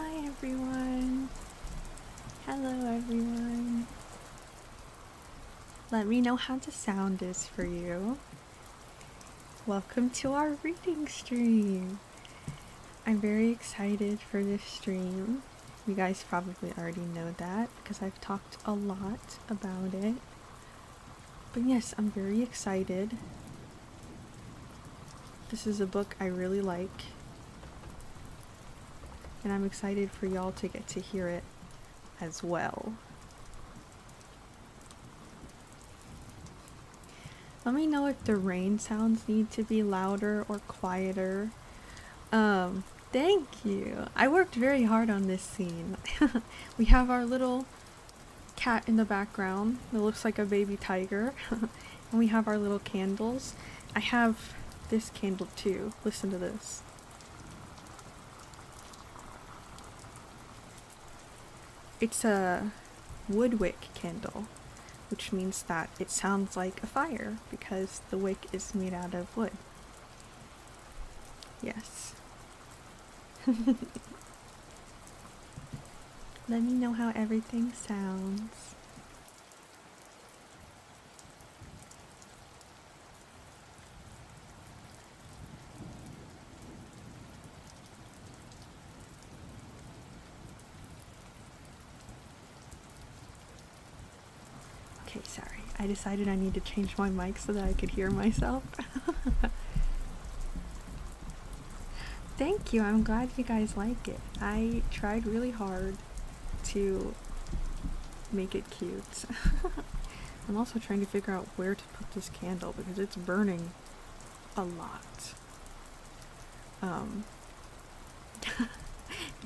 Hi everyone. Hello everyone. Let me know how the sound is for you. Welcome to our reading stream. I'm very excited for this stream. You guys probably already know that because I've talked a lot about it. But yes, I'm very excited. This is a book I really like. And I'm excited for y'all to get to hear it as well. Let me know if the rain sounds need to be louder or quieter. Thank you. I worked very hard on this scene. We have our little cat in the background that looks like a baby tiger. And we have our little candles. I have this candle too. Listen to this. It's a wood wick candle, which means that it sounds like a fire because the wick is made out of wood. Yes. Let me know how everything sounds. Okay, sorry. I decided I need to change my mic so that I could hear myself. Thank you. I'm glad you guys like it. I tried really hard to make it cute. I'm also trying to figure out where to put this candle because it's burning a lot. And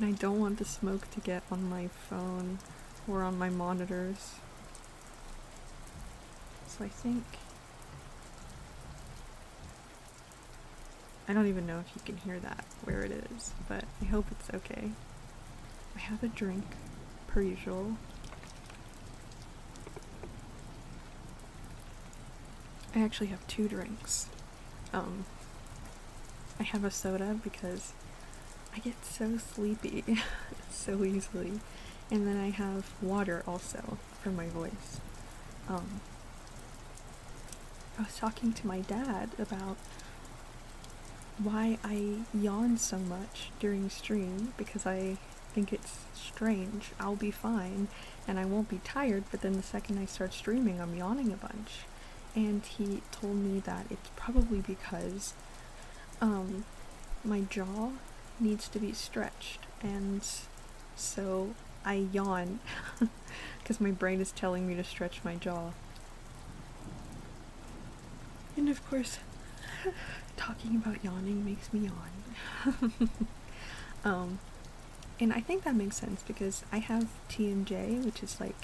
I don't want the smoke to get on my phone or on my monitors. So I think... I don't even know if you can hear that, where it is, but I hope it's okay. I have a drink, per usual. I actually have two drinks. I have a soda because I get so sleepy so easily. And then I have water also for my voice. I was talking to my dad about why I yawn so much during stream because I think it's strange. I'll be fine and I won't be tired, but then the second I start streaming I'm yawning a bunch. And he told me that it's probably because my jaw needs to be stretched, and so I yawn because my brain is telling me to stretch my jaw. And of course, talking about yawning makes me yawn. And I think that makes sense because I have TMJ, which is like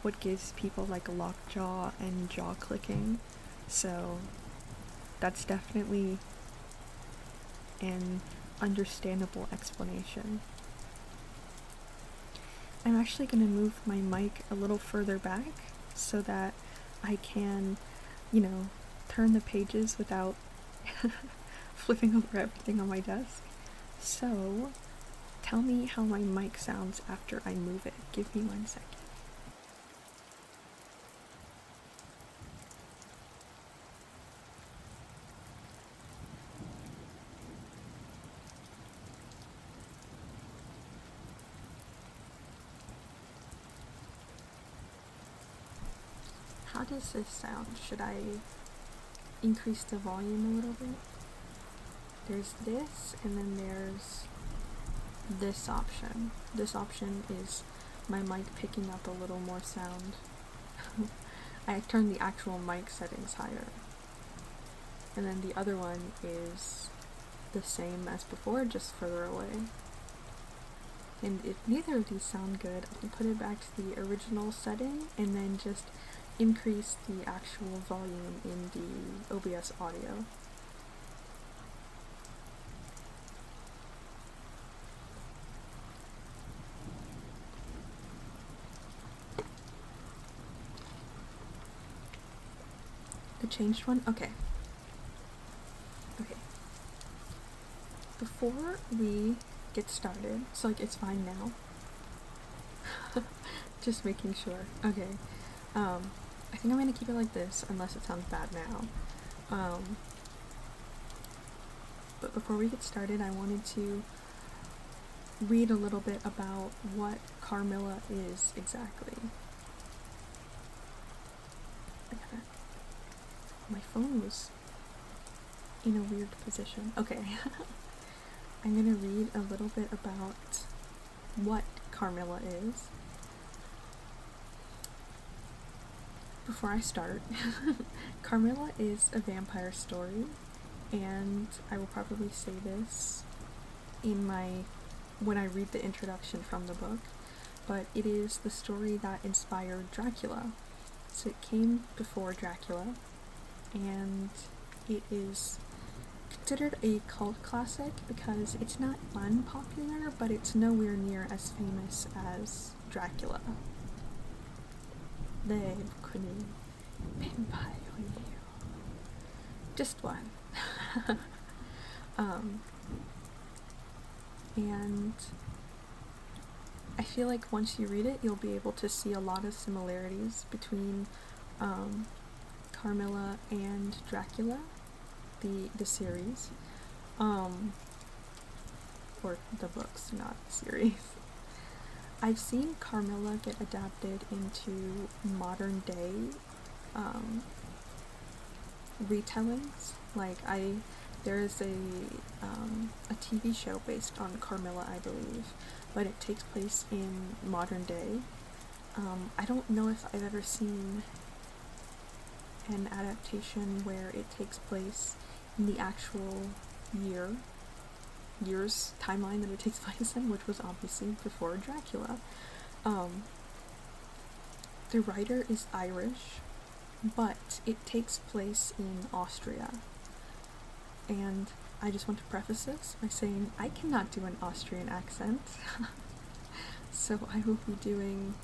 what gives people like a locked jaw and jaw clicking. So that's definitely an understandable explanation. I'm actually going to move my mic a little further back so that I can, turn the pages without flipping over everything on my desk. So, tell me how my mic sounds after I move it. Give me 1 second. How does this sound? Should I increase the volume a little bit? There's this, and then there's this option. This option is my mic picking up a little more sound. I turned the actual mic settings higher. And then the other one is the same as before, just further away. And if neither of these sound good, I can put it back to the original setting and then just increase the actual volume in the OBS audio. The changed one? Okay. Before we get started. So like it's fine now. Just making sure. Okay. I think I'm gonna keep it like this unless it sounds bad now. But before we get started, I wanted to read a little bit about what Carmilla is exactly. My phone was in a weird position. Okay. I'm gonna read a little bit about what Carmilla is. Before I start, Carmilla is a vampire story, and I will probably say this when I read the introduction from the book, but it is the story that inspired Dracula. So it came before Dracula, and it is considered a cult classic because it's not unpopular, but it's nowhere near as famous as Dracula. They couldn't vampire you. Just one. And I feel like once you read it, you'll be able to see a lot of similarities between Carmilla and Dracula, the series, or the books, not series. I've seen Carmilla get adapted into modern day retellings. Like there is a TV show based on Carmilla, I believe, but it takes place in modern day. I don't know if I've ever seen an adaptation where it takes place in the actual year's timeline that it takes place in, which was obviously before Dracula. The writer is Irish, but it takes place in Austria. And I just want to preface this by saying I cannot do an Austrian accent, so I will be doing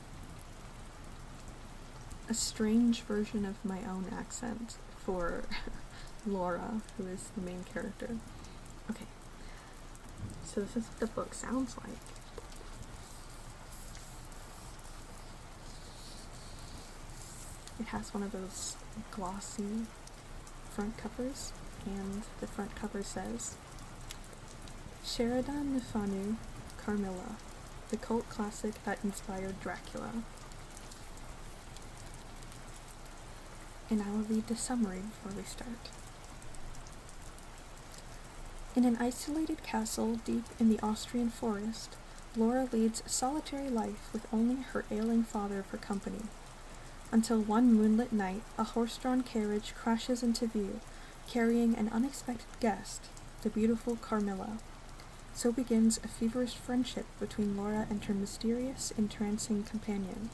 a strange version of my own accent for Laura, who is the main character. Okay, so this is what the book sounds like. It has one of those glossy front covers, and the front cover says, Sheridan Nefanu, Carmilla, the cult classic that inspired Dracula. And I will read the summary before we start. In an isolated castle deep in the Austrian forest, Laura leads a solitary life with only her ailing father for company. Until one moonlit night, a horse-drawn carriage crashes into view, carrying an unexpected guest, the beautiful Carmilla. So begins a feverish friendship between Laura and her mysterious, entrancing companion.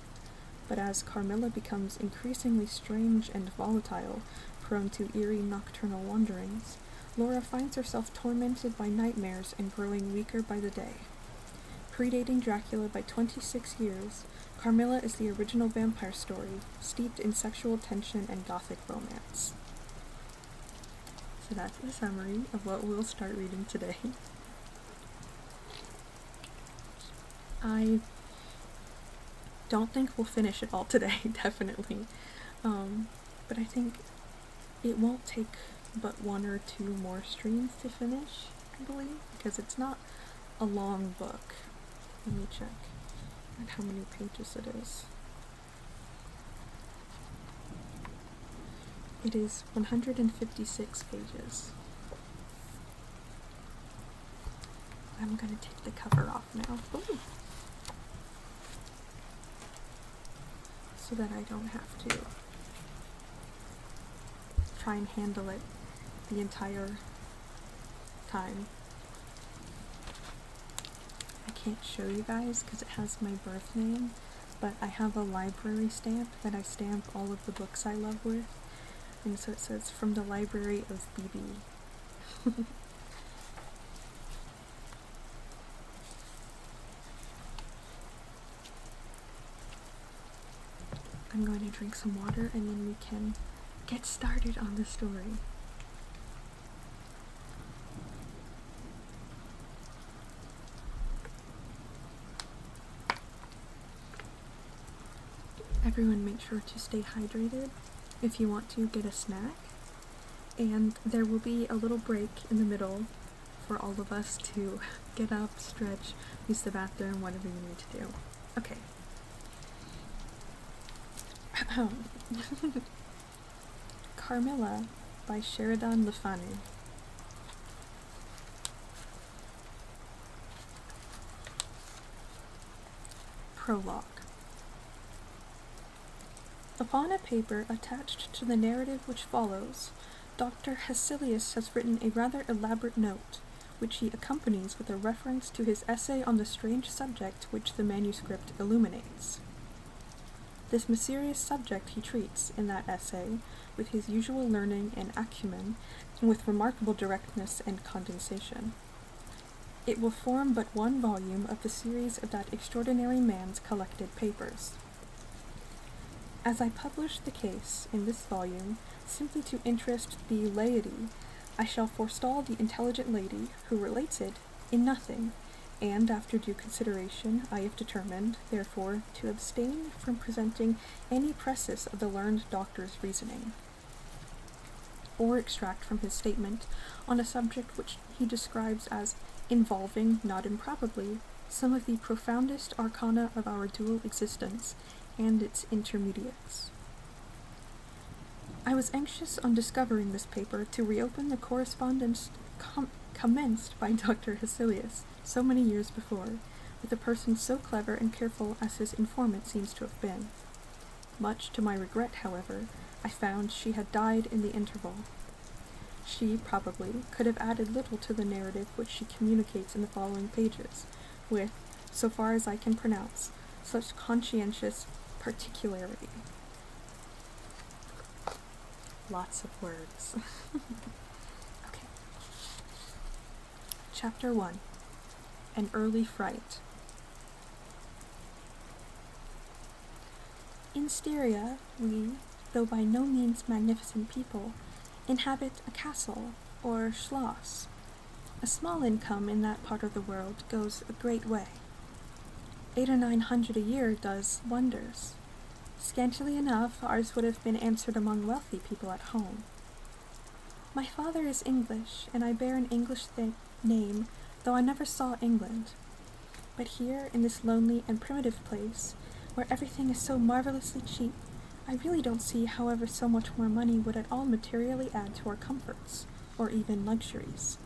But as Carmilla becomes increasingly strange and volatile, prone to eerie nocturnal wanderings, Laura finds herself tormented by nightmares and growing weaker by the day. Predating Dracula by 26 years, Carmilla is the original vampire story, steeped in sexual tension and gothic romance. So that's the summary of what we'll start reading today. I don't think we'll finish it all today, definitely. But I think it won't take but one or two more streams to finish, I believe, because it's not a long book. Let me check at how many pages it is. It is 156 pages. I'm gonna take the cover off now. Ooh. So that I don't have to try and handle it the entire time. I can't show you guys because it has my birth name, but I have a library stamp that I stamp all of the books I love with, and so it says from the library of BB. I'm going to drink some water and then we can get started on the story. everyone make sure to stay hydrated. If you want to, get a snack. And there will be a little break in the middle for all of us to get up, stretch, use the bathroom, whatever you need to do. Okay. Carmilla by Sheridan Le Fanu. Prologue. Upon a paper attached to the narrative which follows, Dr. Hesselius has written a rather elaborate note, which he accompanies with a reference to his essay on the strange subject which the manuscript illuminates. This mysterious subject he treats, in that essay, with his usual learning and acumen, and with remarkable directness and condensation. It will form but one volume of the series of that extraordinary man's collected papers. As I publish the case in this volume, simply to interest the laity, I shall forestall the intelligent lady who relates it in nothing, and after due consideration I have determined, therefore, to abstain from presenting any precis of the learned doctor's reasoning, or extract from his statement on a subject which he describes as involving, not improbably, some of the profoundest arcana of our dual existence and its intermediates. I was anxious on discovering this paper to reopen the correspondence commenced by Dr. Hesselius so many years before, with a person so clever and careful as his informant seems to have been. Much to my regret, however, I found she had died in the interval. She, probably, could have added little to the narrative which she communicates in the following pages, with, so far as I can pronounce, such conscientious particularity. Lots of words. Okay. Chapter 1. An Early Fright. In Styria, we, though by no means magnificent people, inhabit a castle, or schloss. A small income in that part of the world goes a great way. 800 or 900 a year does wonders. Scantily enough, ours would have been answered among wealthy people at home. My father is English, and I bear an English name, though I never saw England. But here, in this lonely and primitive place, where everything is so marvelously cheap, I really don't see how ever so much more money would at all materially add to our comforts, or even luxuries.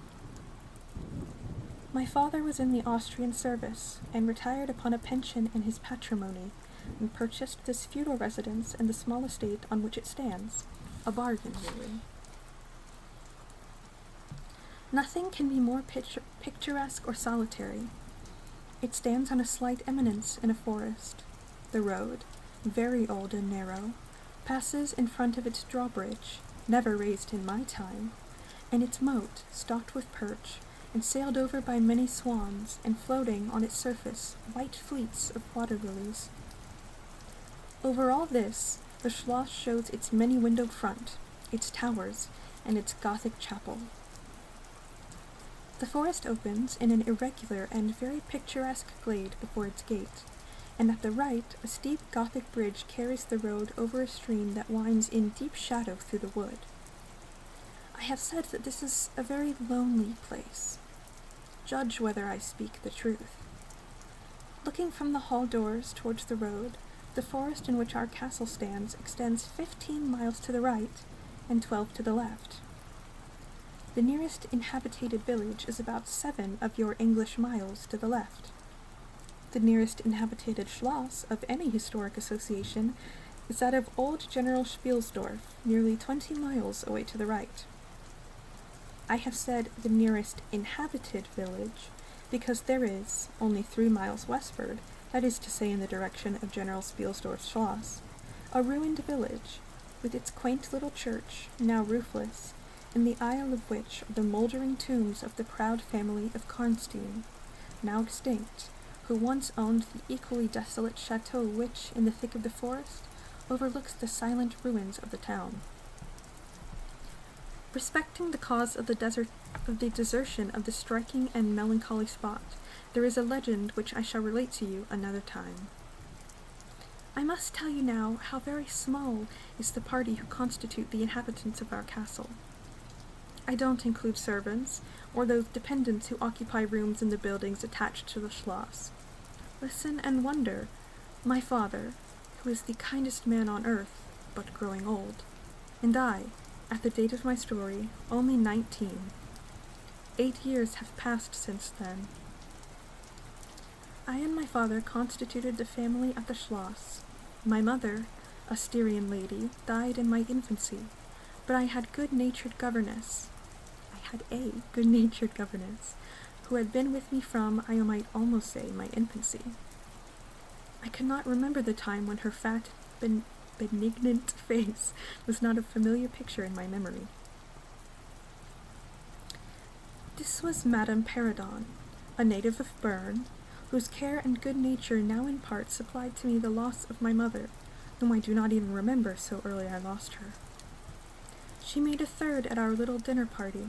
My father was in the Austrian service, and retired upon a pension in his patrimony, and purchased this feudal residence and the small estate on which it stands, a bargain, really. Nothing can be more picturesque or solitary. It stands on a slight eminence in a forest. The road, very old and narrow, passes in front of its drawbridge, never raised in my time, and its moat, stocked with perch, and sailed over by many swans, and floating on its surface white fleets of water lilies. Over all this, the schloss shows its many-windowed front, its towers, and its Gothic chapel. The forest opens in an irregular and very picturesque glade before its gate, and at the right a steep Gothic bridge carries the road over a stream that winds in deep shadow through the wood. I have said that this is a very lonely place. Judge whether I speak the truth. Looking from the hall doors towards the road, the forest in which our castle stands extends 15 miles to the right and 12 to the left. The nearest inhabited village is about 7 of your English miles to the left. The nearest inhabited schloss of any historic association is that of old General Spielsdorf, nearly 20 miles away to the right. I have said the nearest inhabited village because there is, only 3 miles westward, that is to say in the direction of General Spielsdorf's Schloss, a ruined village, with its quaint little church, now roofless, in the aisle of which are the mouldering tombs of the proud family of Karnstein, now extinct, who once owned the equally desolate chateau which, in the thick of the forest, overlooks the silent ruins of the town. Respecting the cause of the desertion of this striking and melancholy spot, there is a legend which I shall relate to you another time. I must tell you now how very small is the party who constitute the inhabitants of our castle. I don't include servants, or those dependents who occupy rooms in the buildings attached to the Schloss. Listen and wonder. My father, who is the kindest man on earth, but growing old, and I, at the date of my story, only 19. 8 years have passed since then. I and my father constituted the family at the Schloss. My mother, a Styrian lady, died in my infancy, but I had a good-natured governess, who had been with me from, I might almost say, my infancy. I cannot remember the time when her fat, benignant face was not a familiar picture in my memory. This was Madame Perrodon, a native of Berne, whose care and good nature now in part supplied to me the loss of my mother, whom I do not even remember, so early I lost her. She made a third at our little dinner party.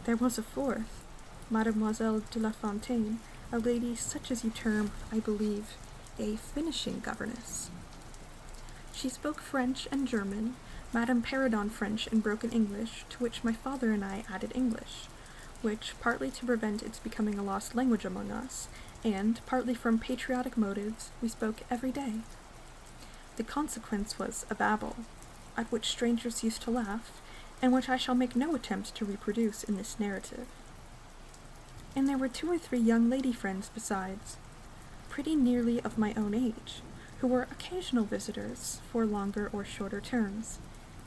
There was a fourth, Mademoiselle de la Fontaine, a lady such as you term, I believe, a finishing governess. She spoke French and German, Madame Perrodon French and broken English, to which my father and I added English, which, partly to prevent its becoming a lost language among us, and, partly from patriotic motives, we spoke every day. The consequence was a babel, at which strangers used to laugh, and which I shall make no attempt to reproduce in this narrative. And there were 2 or 3 young lady friends besides, pretty nearly of my own age, who were occasional visitors for longer or shorter terms,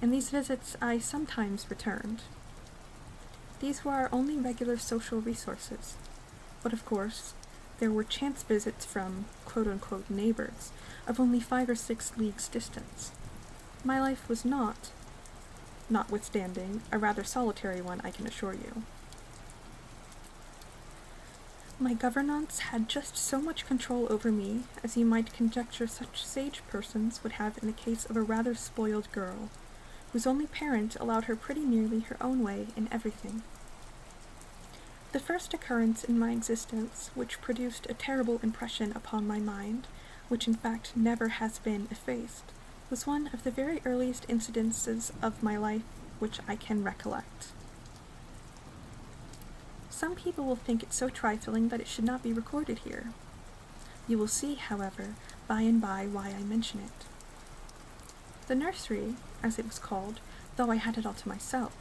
and these visits I sometimes returned. These were our only regular social resources, but of course, there were chance visits from quote-unquote neighbors of only 5 or 6 leagues distance. My life was not, notwithstanding, a rather solitary one, I can assure you. My governante had just so much control over me as you might conjecture such sage persons would have in the case of a rather spoiled girl, whose only parent allowed her pretty nearly her own way in everything. The first occurrence in my existence which produced a terrible impression upon my mind, which in fact never has been effaced, was one of the very earliest incidences of my life which I can recollect. Some people will think it so trifling that it should not be recorded here. You will see, however, by and by why I mention it. The nursery, as it was called, though I had it all to myself,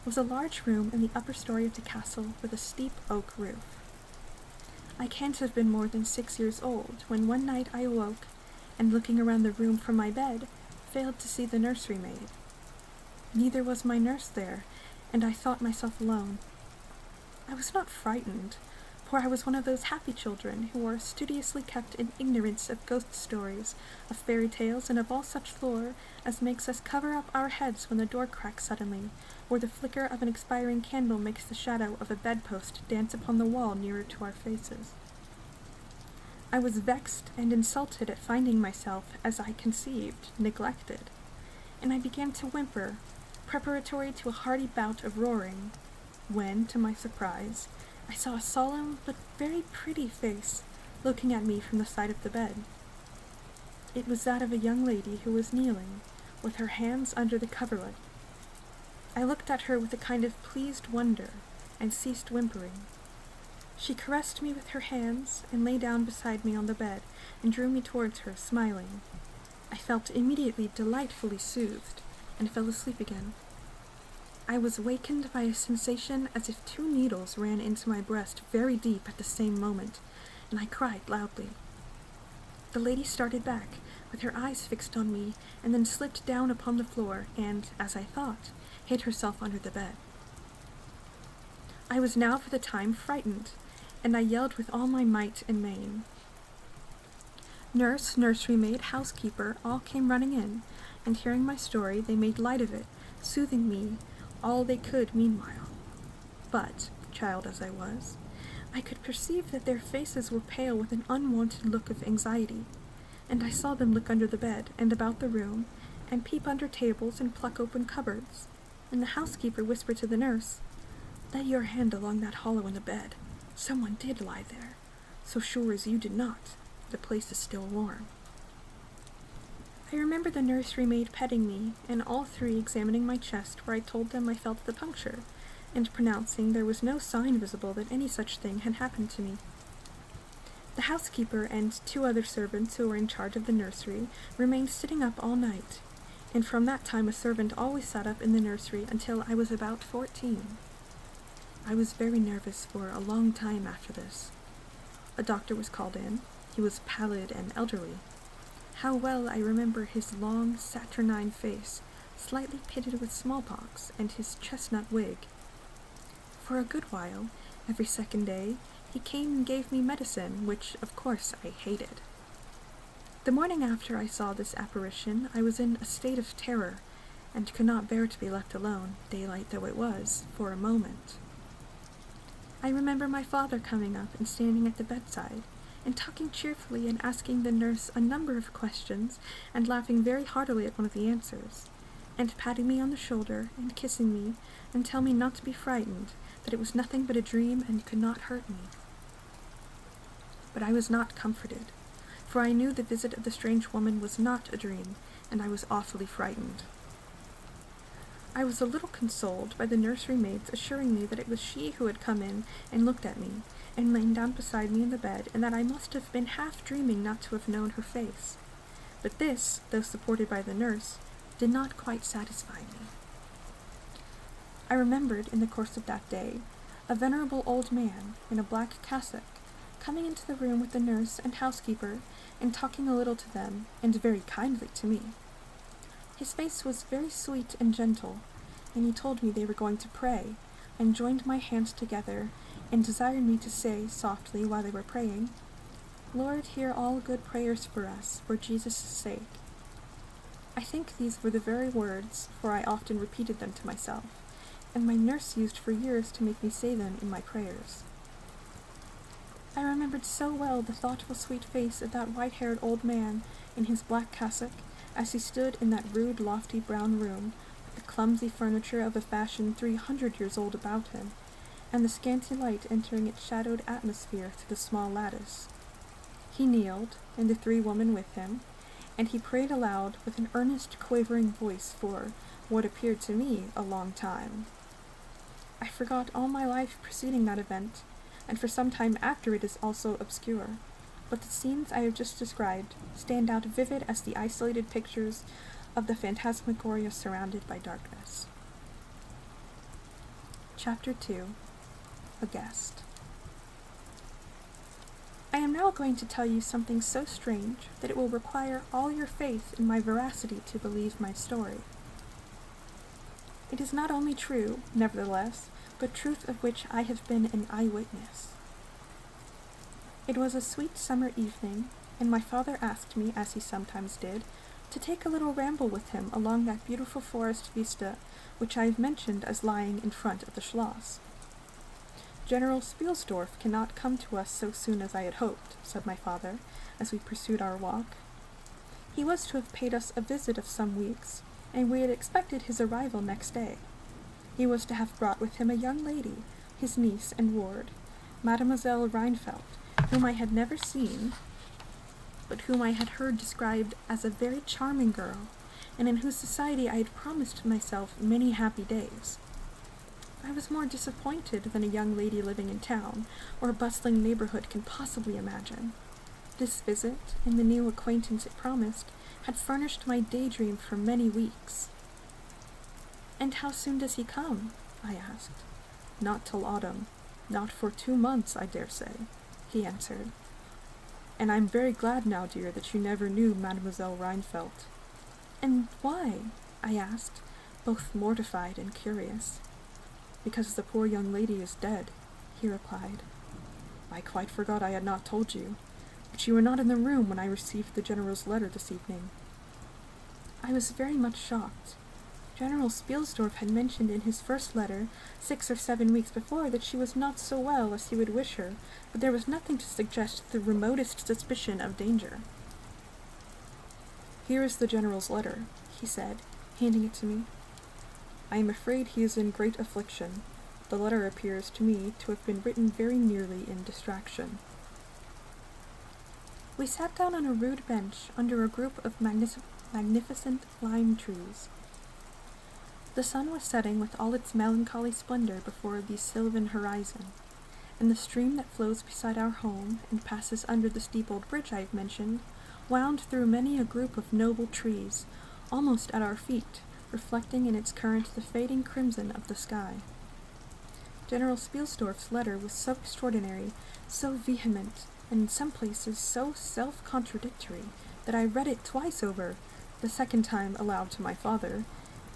was a large room in the upper story of the castle with a steep oak roof. I can't have been more than 6 years old when one night I awoke, and looking around the room from my bed, failed to see the nursery maid. Neither was my nurse there, and I thought myself alone. I was not frightened, for I was one of those happy children who are studiously kept in ignorance of ghost stories, of fairy tales, and of all such lore as makes us cover up our heads when the door cracks suddenly, or the flicker of an expiring candle makes the shadow of a bedpost dance upon the wall nearer to our faces. I was vexed and insulted at finding myself, as I conceived, neglected, and I began to whimper, preparatory to a hearty bout of roaring, when, to my surprise, I saw a solemn but very pretty face looking at me from the side of the bed. It was that of a young lady who was kneeling, with her hands under the coverlet. I looked at her with a kind of pleased wonder, and ceased whimpering. She caressed me with her hands, and lay down beside me on the bed, and drew me towards her, smiling. I felt immediately delightfully soothed, and fell asleep again. I was wakened by a sensation as if 2 needles ran into my breast very deep at the same moment, and I cried loudly. The lady started back, with her eyes fixed on me, and then slipped down upon the floor, and, as I thought, hid herself under the bed. I was now for the time frightened, and I yelled with all my might and main. Nurse, nursery maid, housekeeper, all came running in, and hearing my story, they made light of it, soothing me all they could meanwhile. But, child as I was, I could perceive that their faces were pale with an unwonted look of anxiety, and I saw them look under the bed, and about the room, and peep under tables and pluck open cupboards, and the housekeeper whispered to the nurse, "Lay your hand along that hollow in the bed. Someone did lie there. So sure as you did not, the place is still warm." I remember the nursery maid petting me, and all three examining my chest where I told them I felt the puncture, and pronouncing there was no sign visible that any such thing had happened to me. The housekeeper and 2 other servants who were in charge of the nursery remained sitting up all night, and from that time a servant always sat up in the nursery until I was about 14. I was very nervous for a long time after this. A doctor was called in. He was pallid and elderly. How well I remember his long, saturnine face, slightly pitted with smallpox, and his chestnut wig. For a good while, every second day, he came and gave me medicine, which, of course, I hated. The morning after I saw this apparition, I was in a state of terror, and could not bear to be left alone, daylight though it was, for a moment. I remember my father coming up and standing at the bedside, and talking cheerfully and asking the nurse a number of questions, and laughing very heartily at one of the answers, and patting me on the shoulder, and kissing me, and tell me not to be frightened, that it was nothing but a dream and could not hurt me. But I was not comforted, for I knew the visit of the strange woman was not a dream, and I was awfully frightened. I was a little consoled by the nursery maids assuring me that it was she who had come in and looked at me, and lain down beside me in the bed, and that I must have been half dreaming not to have known her face. But this, though supported by the nurse, did not quite satisfy me. I remembered, in the course of that day, a venerable old man, in a black cassock, coming into the room with the nurse and housekeeper, and talking a little to them, and very kindly to me. His face was very sweet and gentle, and he told me they were going to pray, and joined my hands together, and desired me to say softly while they were praying, "Lord, hear all good prayers for us, for Jesus' sake." I think these were the very words, for I often repeated them to myself, and my nurse used for years to make me say them in my prayers. I remembered so well the thoughtful sweet face of that white-haired old man in his black cassock, as he stood in that rude, lofty brown room, with the clumsy furniture of a fashion 300 years old about him, and the scanty light entering its shadowed atmosphere through the small lattice. He kneeled, and the 3 women with him, and he prayed aloud with an earnest, quavering voice for what appeared to me a long time. I forgot all my life preceding that event, and for some time after it is also obscure, but the scenes I have just described stand out vivid as the isolated pictures of the phantasmagoria surrounded by darkness. Chapter 2. A Guest. I am now going to tell you something so strange that it will require all your faith in my veracity to believe my story. It is not only true, nevertheless, but truth of which I have been an eyewitness. It was a sweet summer evening, and my father asked me, as he sometimes did, to take a little ramble with him along that beautiful forest vista which I have mentioned as lying in front of the Schloss. "General Spielsdorf cannot come to us so soon as I had hoped," said my father, as we pursued our walk. He was to have paid us a visit of some weeks, and we had expected his arrival next day. He was to have brought with him a young lady, his niece and ward, Mademoiselle Rheinfeldt, whom I had never seen, but whom I had heard described as a very charming girl, and in whose society I had promised myself many happy days. I was more disappointed than a young lady living in town, or a bustling neighborhood can possibly imagine. This visit, and the new acquaintance it promised, had furnished my daydream for many weeks. "And how soon does he come?" I asked. "Not till autumn. Not for 2 months, I dare say," he answered. "And I'm very glad now, dear, that you never knew Mademoiselle Rheinfeldt." "And why?" I asked, both mortified and curious. "Because the poor young lady is dead," he replied. "I quite forgot I had not told you, but you were not in the room when I received the General's letter this evening." I was very much shocked. General Spielsdorf had mentioned in his first letter, 6 or 7 weeks before, that she was not so well as he would wish her, but there was nothing to suggest the remotest suspicion of danger. "Here is the General's letter," he said, handing it to me. "I am afraid he is in great affliction. The letter appears to me to have been written very nearly in distraction." We sat down on a rude bench under a group of magnificent lime trees. The sun was setting with all its melancholy splendor before the sylvan horizon, and the stream that flows beside our home and passes under the steepled bridge I have mentioned wound through many a group of noble trees, almost at our feet, reflecting in its current the fading crimson of the sky. General Spielsdorf's letter was so extraordinary, so vehement, and in some places so self-contradictory, that I read it twice over, the second time aloud to my father,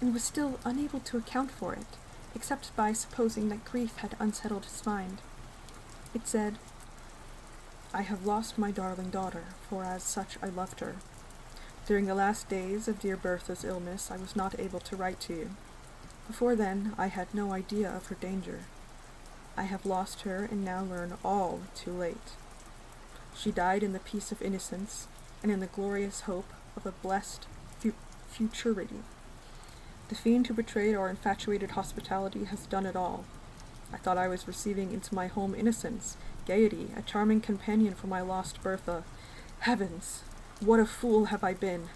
and was still unable to account for it, except by supposing that grief had unsettled his mind. It said, "I have lost my darling daughter, for as such I loved her. During the last days of dear Bertha's illness I was not able to write to you. Before then I had no idea of her danger. I have lost her and now learn all too late. She died in the peace of innocence, and in the glorious hope of a blessed futurity. The fiend who betrayed our infatuated hospitality has done it all. I thought I was receiving into my home innocence, gaiety, a charming companion for my lost Bertha. Heavens! What a fool have I been!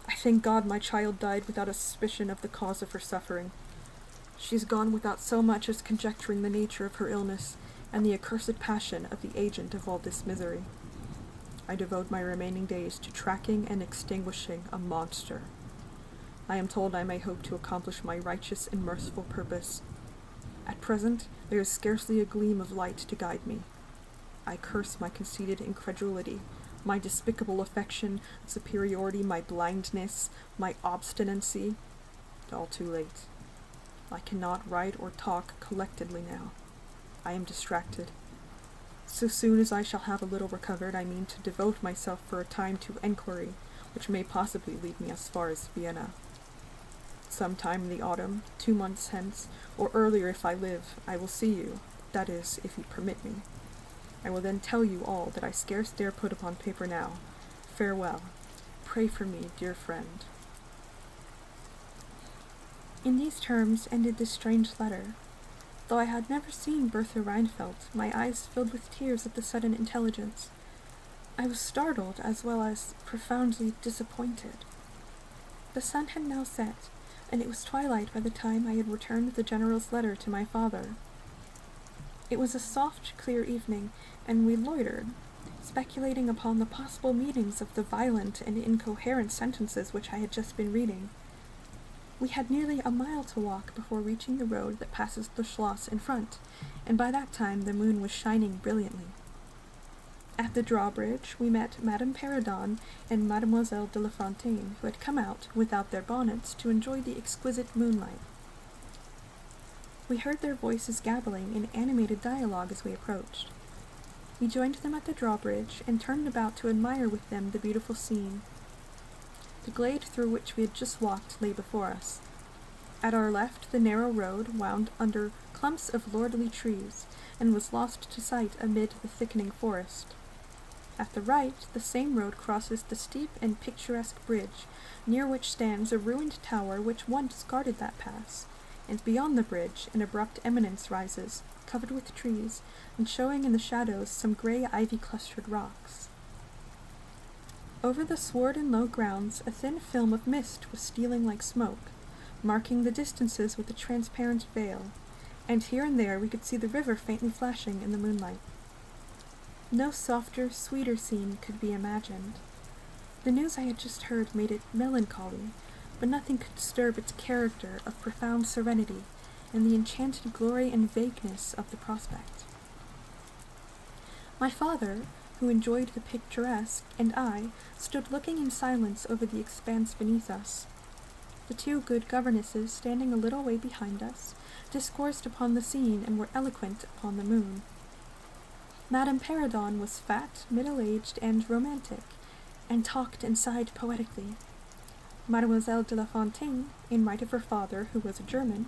I thank God my child died without a suspicion of the cause of her suffering. She is gone without so much as conjecturing the nature of her illness, and the accursed passion of the agent of all this misery. I devote my remaining days to tracking and extinguishing a monster. I am told I may hope to accomplish my righteous and merciful purpose. At present, there is scarcely a gleam of light to guide me. I curse my conceited incredulity, my despicable affection, superiority, my blindness, my obstinacy. All too late. I cannot write or talk collectedly now. I am distracted. So soon as I shall have a little recovered, I mean to devote myself for a time to enquiry, which may possibly lead me as far as Vienna. Some time in the autumn, 2 months hence, or earlier if I live, I will see you, that is, if you permit me. I will then tell you all that I scarce dare put upon paper now. Farewell. Pray for me, dear friend." In these terms ended this strange letter. Though I had never seen Bertha Reinfeldt, my eyes filled with tears at the sudden intelligence. I was startled as well as profoundly disappointed. The sun had now set, and it was twilight by the time I had returned the General's letter to my father. It was a soft, clear evening, and we loitered, speculating upon the possible meanings of the violent and incoherent sentences which I had just been reading. We had nearly a mile to walk before reaching the road that passes the Schloss in front, and by that time the moon was shining brilliantly. At the drawbridge we met Madame Perrodon and Mademoiselle de la Fontaine, who had come out, without their bonnets, to enjoy the exquisite moonlight. We heard their voices gabbling in animated dialogue as we approached. We joined them at the drawbridge, and turned about to admire with them the beautiful scene. The glade through which we had just walked lay before us. At our left the narrow road wound under clumps of lordly trees, and was lost to sight amid the thickening forest. At the right, the same road crosses the steep and picturesque bridge, near which stands a ruined tower which once guarded that pass, and beyond the bridge an abrupt eminence rises, covered with trees, and showing in the shadows some grey ivy-clustered rocks. Over the sward and low grounds a thin film of mist was stealing like smoke, marking the distances with a transparent veil, and here and there we could see the river faintly flashing in the moonlight. No softer, sweeter scene could be imagined. The news I had just heard made it melancholy, but nothing could disturb its character of profound serenity and the enchanted glory and vagueness of the prospect. My father, who enjoyed the picturesque, and I stood looking in silence over the expanse beneath us. The 2 good governesses, standing a little way behind us, discoursed upon the scene and were eloquent upon the moon. Madame Perrodon was fat, middle-aged, and romantic, and talked and sighed poetically. Mademoiselle de la Fontaine, in right of her father, who was a German,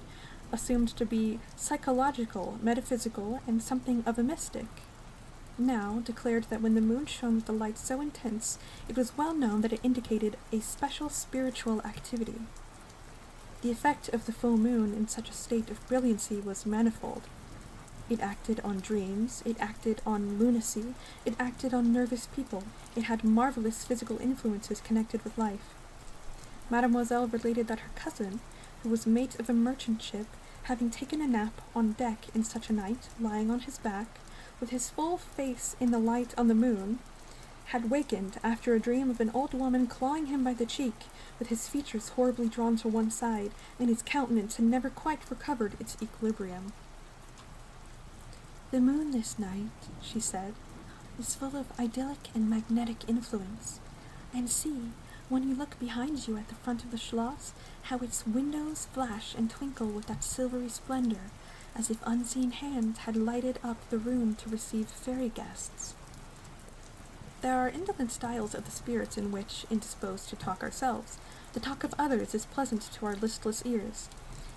assumed to be psychological, metaphysical, and something of a mystic. Now declared that when the moon shone with a light so intense, it was well known that it indicated a special spiritual activity. The effect of the full moon in such a state of brilliancy was manifold. It acted on dreams, it acted on lunacy, it acted on nervous people, it had marvelous physical influences connected with life. Mademoiselle related that her cousin, who was mate of a merchant ship, having taken a nap on deck in such a night, lying on his back, with his full face in the light on the moon, had wakened after a dream of an old woman clawing him by the cheek, with his features horribly drawn to one side, and his countenance had never quite recovered its equilibrium. "The moon this night," she said, "is full of idyllic and magnetic influence. And see, when you look behind you at the front of the schloss, how its windows flash and twinkle with that silvery splendor, as if unseen hands had lighted up the room to receive fairy guests. There are indolent styles of the spirits in which, indisposed to talk ourselves, the talk of others is pleasant to our listless ears,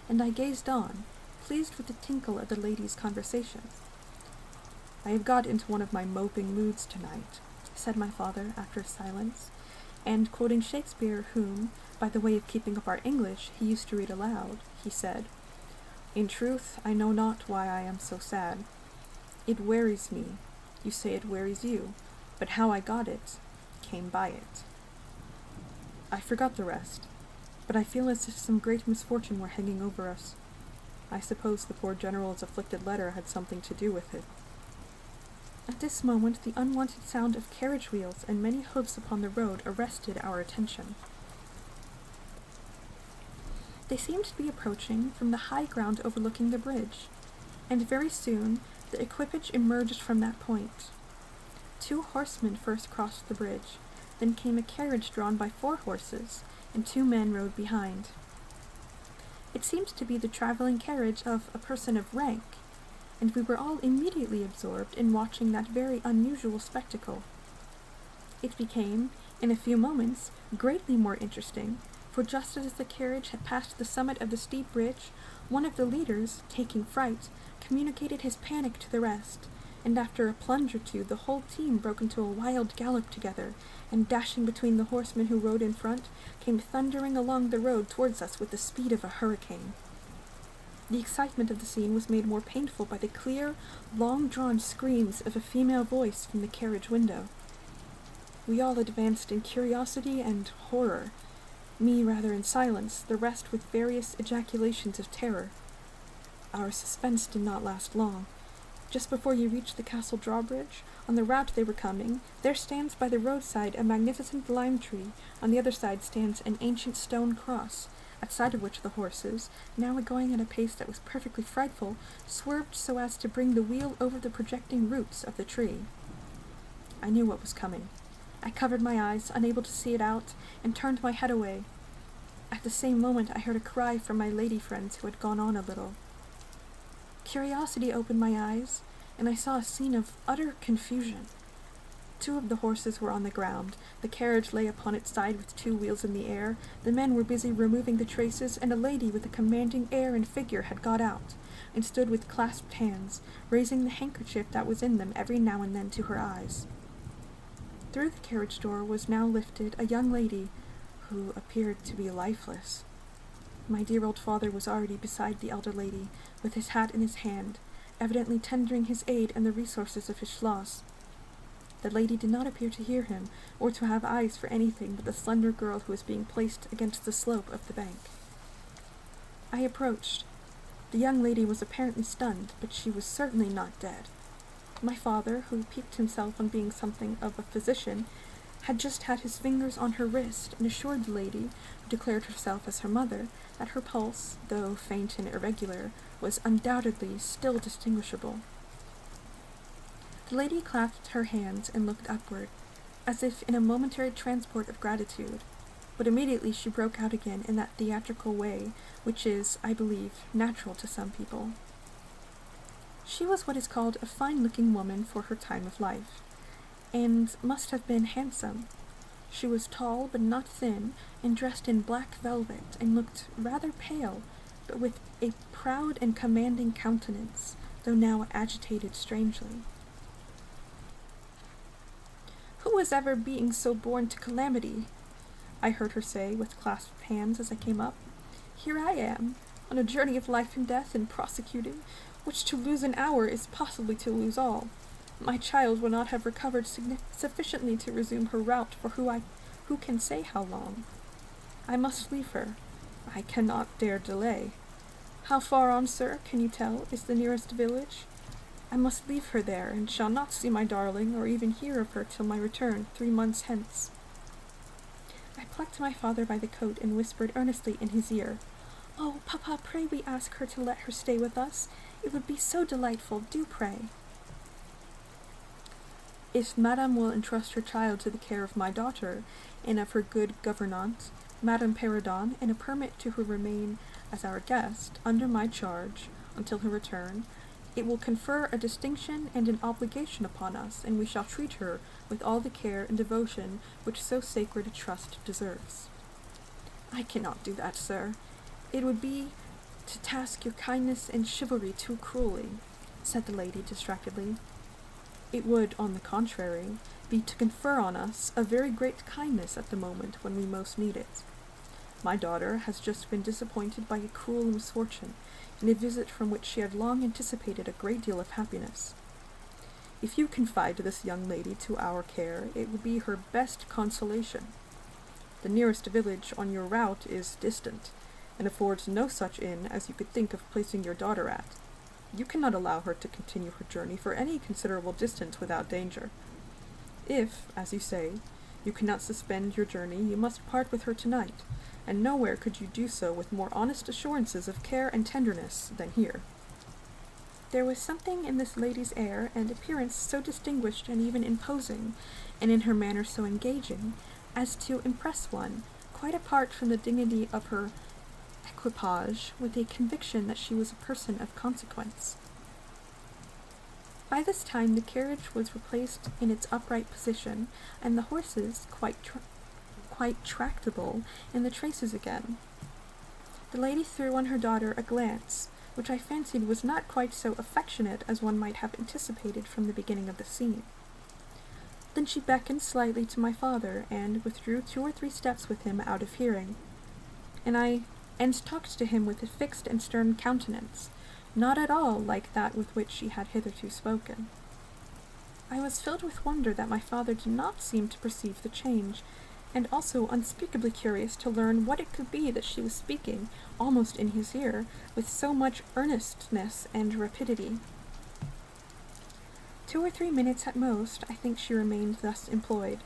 and I gazed on, pleased with the tinkle of the ladies' conversation. I have got into one of my moping moods tonight," said my father after a silence, and quoting Shakespeare, whom, by the way of keeping up our English, he used to read aloud, he said, "In truth, I know not why I am so sad. It wearies me. You say it wearies you, but how I got it, came by it." I forgot the rest, but I feel as if some great misfortune were hanging over us. I suppose the poor General's afflicted letter had something to do with it. At this moment the unwonted sound of carriage wheels and many hoofs upon the road arrested our attention. They seemed to be approaching from the high ground overlooking the bridge, and very soon the equipage emerged from that point. 2 horsemen first crossed the bridge, then came a carriage drawn by 4 horses, and 2 men rode behind. It seemed to be the traveling carriage of a person of rank, and we were all immediately absorbed in watching that very unusual spectacle. It became, in a few moments, greatly more interesting, for just as the carriage had passed the summit of the steep bridge, one of the leaders, taking fright, communicated his panic to the rest, and after a plunge or two the whole team broke into a wild gallop together, and dashing between the horsemen who rode in front, came thundering along the road towards us with the speed of a hurricane. The excitement of the scene was made more painful by the clear, long-drawn screams of a female voice from the carriage window. We all advanced in curiosity and horror, me rather in silence, the rest with various ejaculations of terror. Our suspense did not last long. Just before you reach the castle drawbridge, on the route they were coming, there stands by the roadside a magnificent lime tree, on the other side stands an ancient stone cross, at sight of which the horses, now going at a pace that was perfectly frightful, swerved so as to bring the wheel over the projecting roots of the tree. I knew what was coming. I covered my eyes, unable to see it out, and turned my head away. At the same moment I heard a cry from my lady friends who had gone on a little. Curiosity opened my eyes, and I saw a scene of utter confusion. 2 of the horses were on the ground, the carriage lay upon its side with 2 wheels in the air, the men were busy removing the traces, and a lady with a commanding air and figure had got out, and stood with clasped hands, raising the handkerchief that was in them every now and then to her eyes. Through the carriage door was now lifted a young lady, who appeared to be lifeless. My dear old father was already beside the elder lady, with his hat in his hand, evidently tendering his aid and the resources of his schloss. The lady did not appear to hear him, or to have eyes for anything but the slender girl who was being placed against the slope of the bank. I approached. The young lady was apparently stunned, but she was certainly not dead. My father, who piqued himself on being something of a physician, had just had his fingers on her wrist and assured the lady, who declared herself as her mother, that her pulse, though faint and irregular, was undoubtedly still distinguishable. The lady clasped her hands and looked upward, as if in a momentary transport of gratitude, but immediately she broke out again in that theatrical way which is, I believe, natural to some people. She was what is called a fine-looking woman for her time of life, and must have been handsome. She was tall but not thin, and dressed in black velvet, and looked rather pale, but with a proud and commanding countenance, though now agitated strangely. "Who was ever being so born to calamity?" I heard her say, with clasped hands, as I came up. "Here I am, on a journey of life and death, and prosecuting, which to lose an hour is possibly to lose all. My child will not have recovered sufficiently to resume her route for who can say how long. I must leave her. I cannot dare delay. How far on, sir, can you tell, is the nearest village? I must leave her there, and shall not see my darling, or even hear of her till my return 3 months hence. I plucked my father by the coat and whispered earnestly in his ear, "Oh, papa, pray we ask her to let her stay with us. It would be so delightful, do pray." "If madame will entrust her child to the care of my daughter, and of her good gouvernante, Madame Perrodon, and a permit to her remain as our guest, under my charge, until her return, it will confer a distinction and an obligation upon us, and we shall treat her with all the care and devotion which so sacred a trust deserves." "I cannot do that, sir. It would be to task your kindness and chivalry too cruelly," said the lady distractedly. "It would, on the contrary, be to confer on us a very great kindness at the moment when we most need it. My daughter has just been disappointed by a cruel misfortune, in a visit from which she had long anticipated a great deal of happiness. If you confide this young lady to our care, it will be her best consolation. The nearest village on your route is distant, and affords no such inn as you could think of placing your daughter at. You cannot allow her to continue her journey for any considerable distance without danger. If, as you say, you cannot suspend your journey, you must part with her tonight, and nowhere could you do so with more honest assurances of care and tenderness than here." There was something in this lady's air and appearance so distinguished and even imposing, and in her manner so engaging, as to impress one, quite apart from the dignity of her equipage, with a conviction that she was a person of consequence. By this time the carriage was replaced in its upright position, and the horses, quite tractable, in the traces again. The lady threw on her daughter a glance, which I fancied was not quite so affectionate as one might have anticipated from the beginning of the scene. Then she beckoned slightly to my father, and withdrew 2 or 3 steps with him out of hearing, and talked to him with a fixed and stern countenance, not at all like that with which she had hitherto spoken. I was filled with wonder that my father did not seem to perceive the change, and also unspeakably curious to learn what it could be that she was speaking, almost in his ear, with so much earnestness and rapidity. 2 or 3 minutes at most, I think she remained thus employed.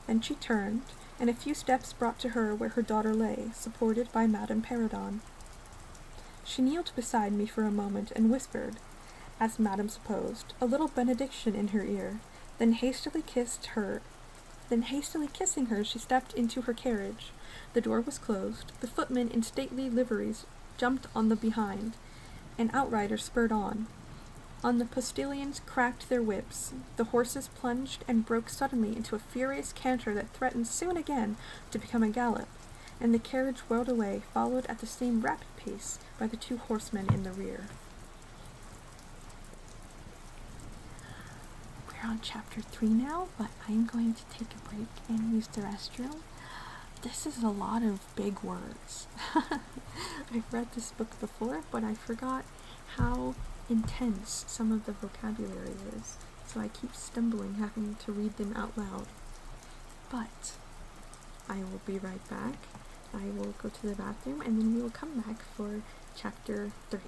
Then she turned, and a few steps brought to her where her daughter lay, supported by Madame Perrodon. She kneeled beside me for a moment and whispered, as Madame supposed, a little benediction in her ear, then hastily kissing her, she stepped into her carriage. The door was closed, the footmen in stately liveries jumped on the behind, and outriders spurred on. On the postilions cracked their whips, the horses plunged and broke suddenly into a furious canter that threatened soon again to become a gallop, and the carriage whirled away, followed at the same rapid pace by the 2 horsemen in the rear. We're on chapter 3 now, but I'm going to take a break and use the restroom. This is a lot of big words. I've read this book before, but I forgot how intense some of the vocabulary is, so I keep stumbling having to read them out loud. But I will be right back. I will go to the bathroom, and then we will come back for chapter 3.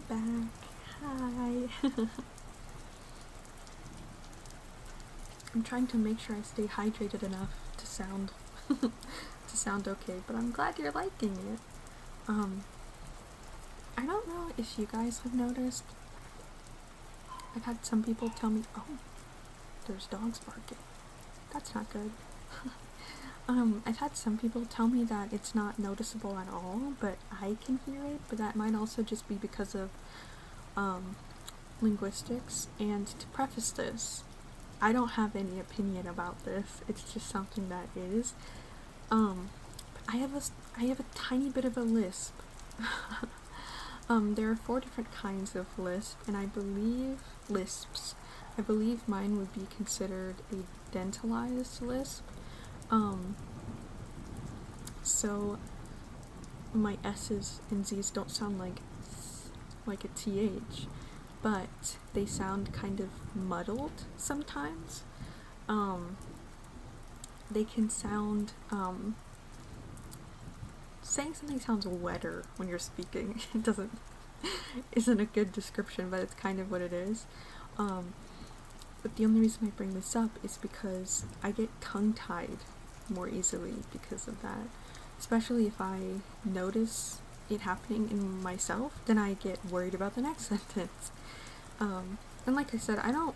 back. Hi. I'm trying to make sure I stay hydrated enough to sound okay, but I'm glad you're liking it. I don't know if you guys have noticed. I've had some people tell me, oh, there's dogs barking. That's not good. I've had some people tell me that it's not noticeable at all, but I can hear it, but that might also just be because of linguistics. And to preface this, I don't have any opinion about this. It's just something that is. I have a tiny bit of a lisp. There are 4 different kinds of lisp, and I believe lisps. I believe mine would be considered a dentalized lisp. So my S's and Z's don't sound like a TH, but they sound kind of muddled sometimes. They can sound, saying something sounds wetter when you're speaking. Isn't a good description, but it's kind of what it is. But the only reason I bring this up is because I get tongue-tied more easily because of that. Especially if I notice it happening in myself, then I get worried about the next sentence. And like I said, I don't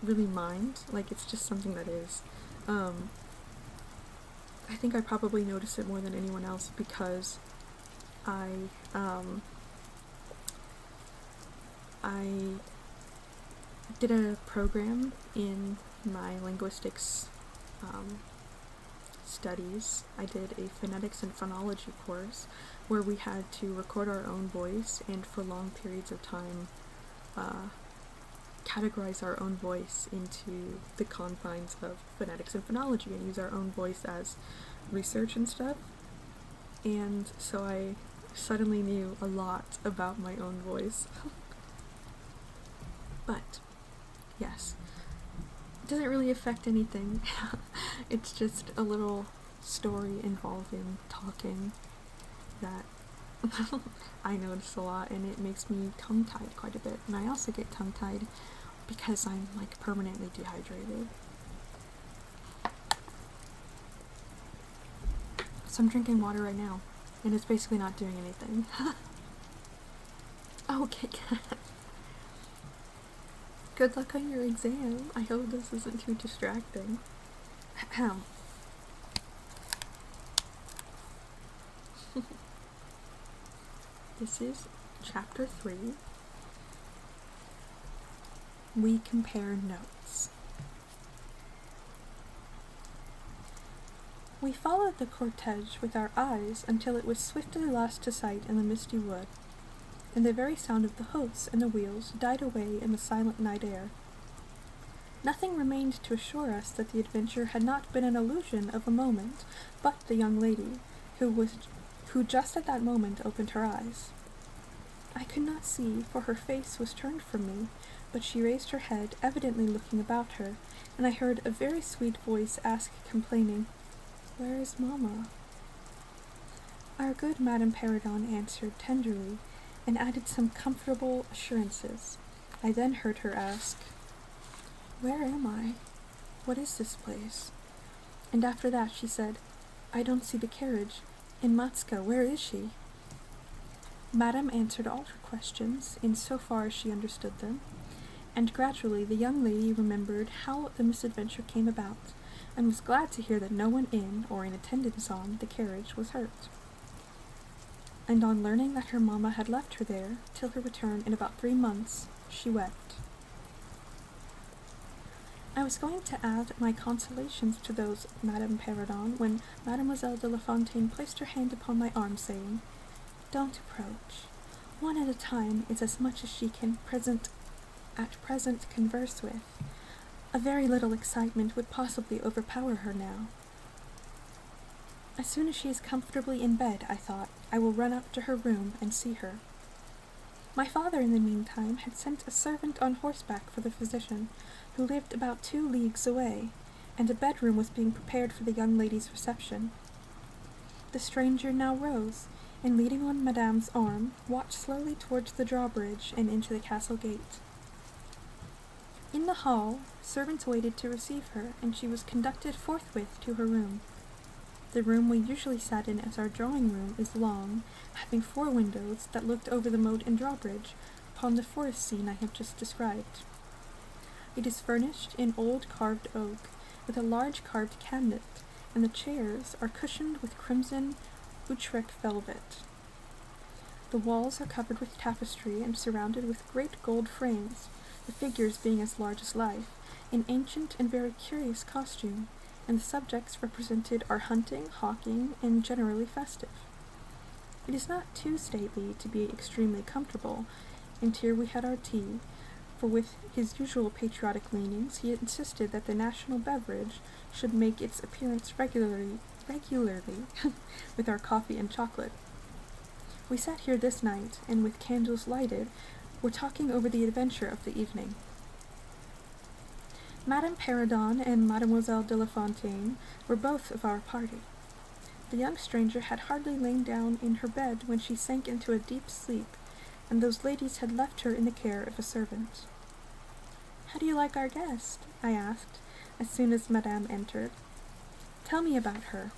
really mind. Like, it's just something that is. I think I probably notice it more than anyone else because I did a program in my linguistics studies. I did a phonetics and phonology course where we had to record our own voice and for long periods of time categorize our own voice into the confines of phonetics and phonology and use our own voice as research and stuff. And so I suddenly knew a lot about my own voice. But yes, it doesn't really affect anything. It's just a little story involving talking that I notice a lot, and it makes me tongue-tied quite a bit. And I also get tongue-tied because I'm like permanently dehydrated. So I'm drinking water right now, and it's basically not doing anything. Okay. Good luck on your exam. I hope this isn't too distracting. This is chapter 3. We compare notes. We followed the cortege with our eyes until it was swiftly lost to sight in the misty wood, and the very sound of the hoofs and the wheels died away in the silent night air. Nothing remained to assure us that the adventure had not been an illusion of a moment, but the young lady, who just at that moment opened her eyes. I could not see, for her face was turned from me, but she raised her head, evidently looking about her, and I heard a very sweet voice ask, complaining, "Where is Mamma?" Our good Madame Perrodon answered tenderly, and added some comfortable assurances. I then heard her ask, "Where am I? What is this place?" And after that she said, "I don't see the carriage. And Matsuka, where is she?" Madame answered all her questions, in so far as she understood them, and gradually the young lady remembered how the misadventure came about, and was glad to hear that no one in, or in attendance on, the carriage was hurt. And on learning that her mamma had left her there, till her return in about 3 months, she wept. I was going to add my consolations to those of Madame Perrodon when Mademoiselle de la Fontaine placed her hand upon my arm, saying, "Don't approach. One at a time is as much as she can at present converse with. A very little excitement would possibly overpower her now. As soon as she is comfortably in bed, I thought, I will run up to her room and see her." My father, in the meantime, had sent a servant on horseback for the physician, who lived about 2 leagues away, and a bedroom was being prepared for the young lady's reception. The stranger now rose, and leaning on Madame's arm, walked slowly towards the drawbridge and into the castle gate. In the hall, servants waited to receive her, and she was conducted forthwith to her room. The room we usually sat in as our drawing room is long, having 4 windows that looked over the moat and drawbridge upon the forest scene I have just described. It is furnished in old carved oak, with a large carved cabinet, and the chairs are cushioned with crimson Utrecht velvet. The walls are covered with tapestry and surrounded with great gold frames, the figures being as large as life, in ancient and very curious costume, and the subjects represented are hunting, hawking, and generally festive. It is not too stately to be extremely comfortable, and here we had our tea, for with his usual patriotic leanings he insisted that the national beverage should make its appearance regularly with our coffee and chocolate. We sat here this night, and with candles lighted, were talking over the adventure of the evening. Madame Perrodon and Mademoiselle de la Fontaine were both of our party. The young stranger had hardly lain down in her bed when she sank into a deep sleep, and those ladies had left her in the care of a servant. "How do you like our guest?" I asked, as soon as Madame entered. "Tell me about her."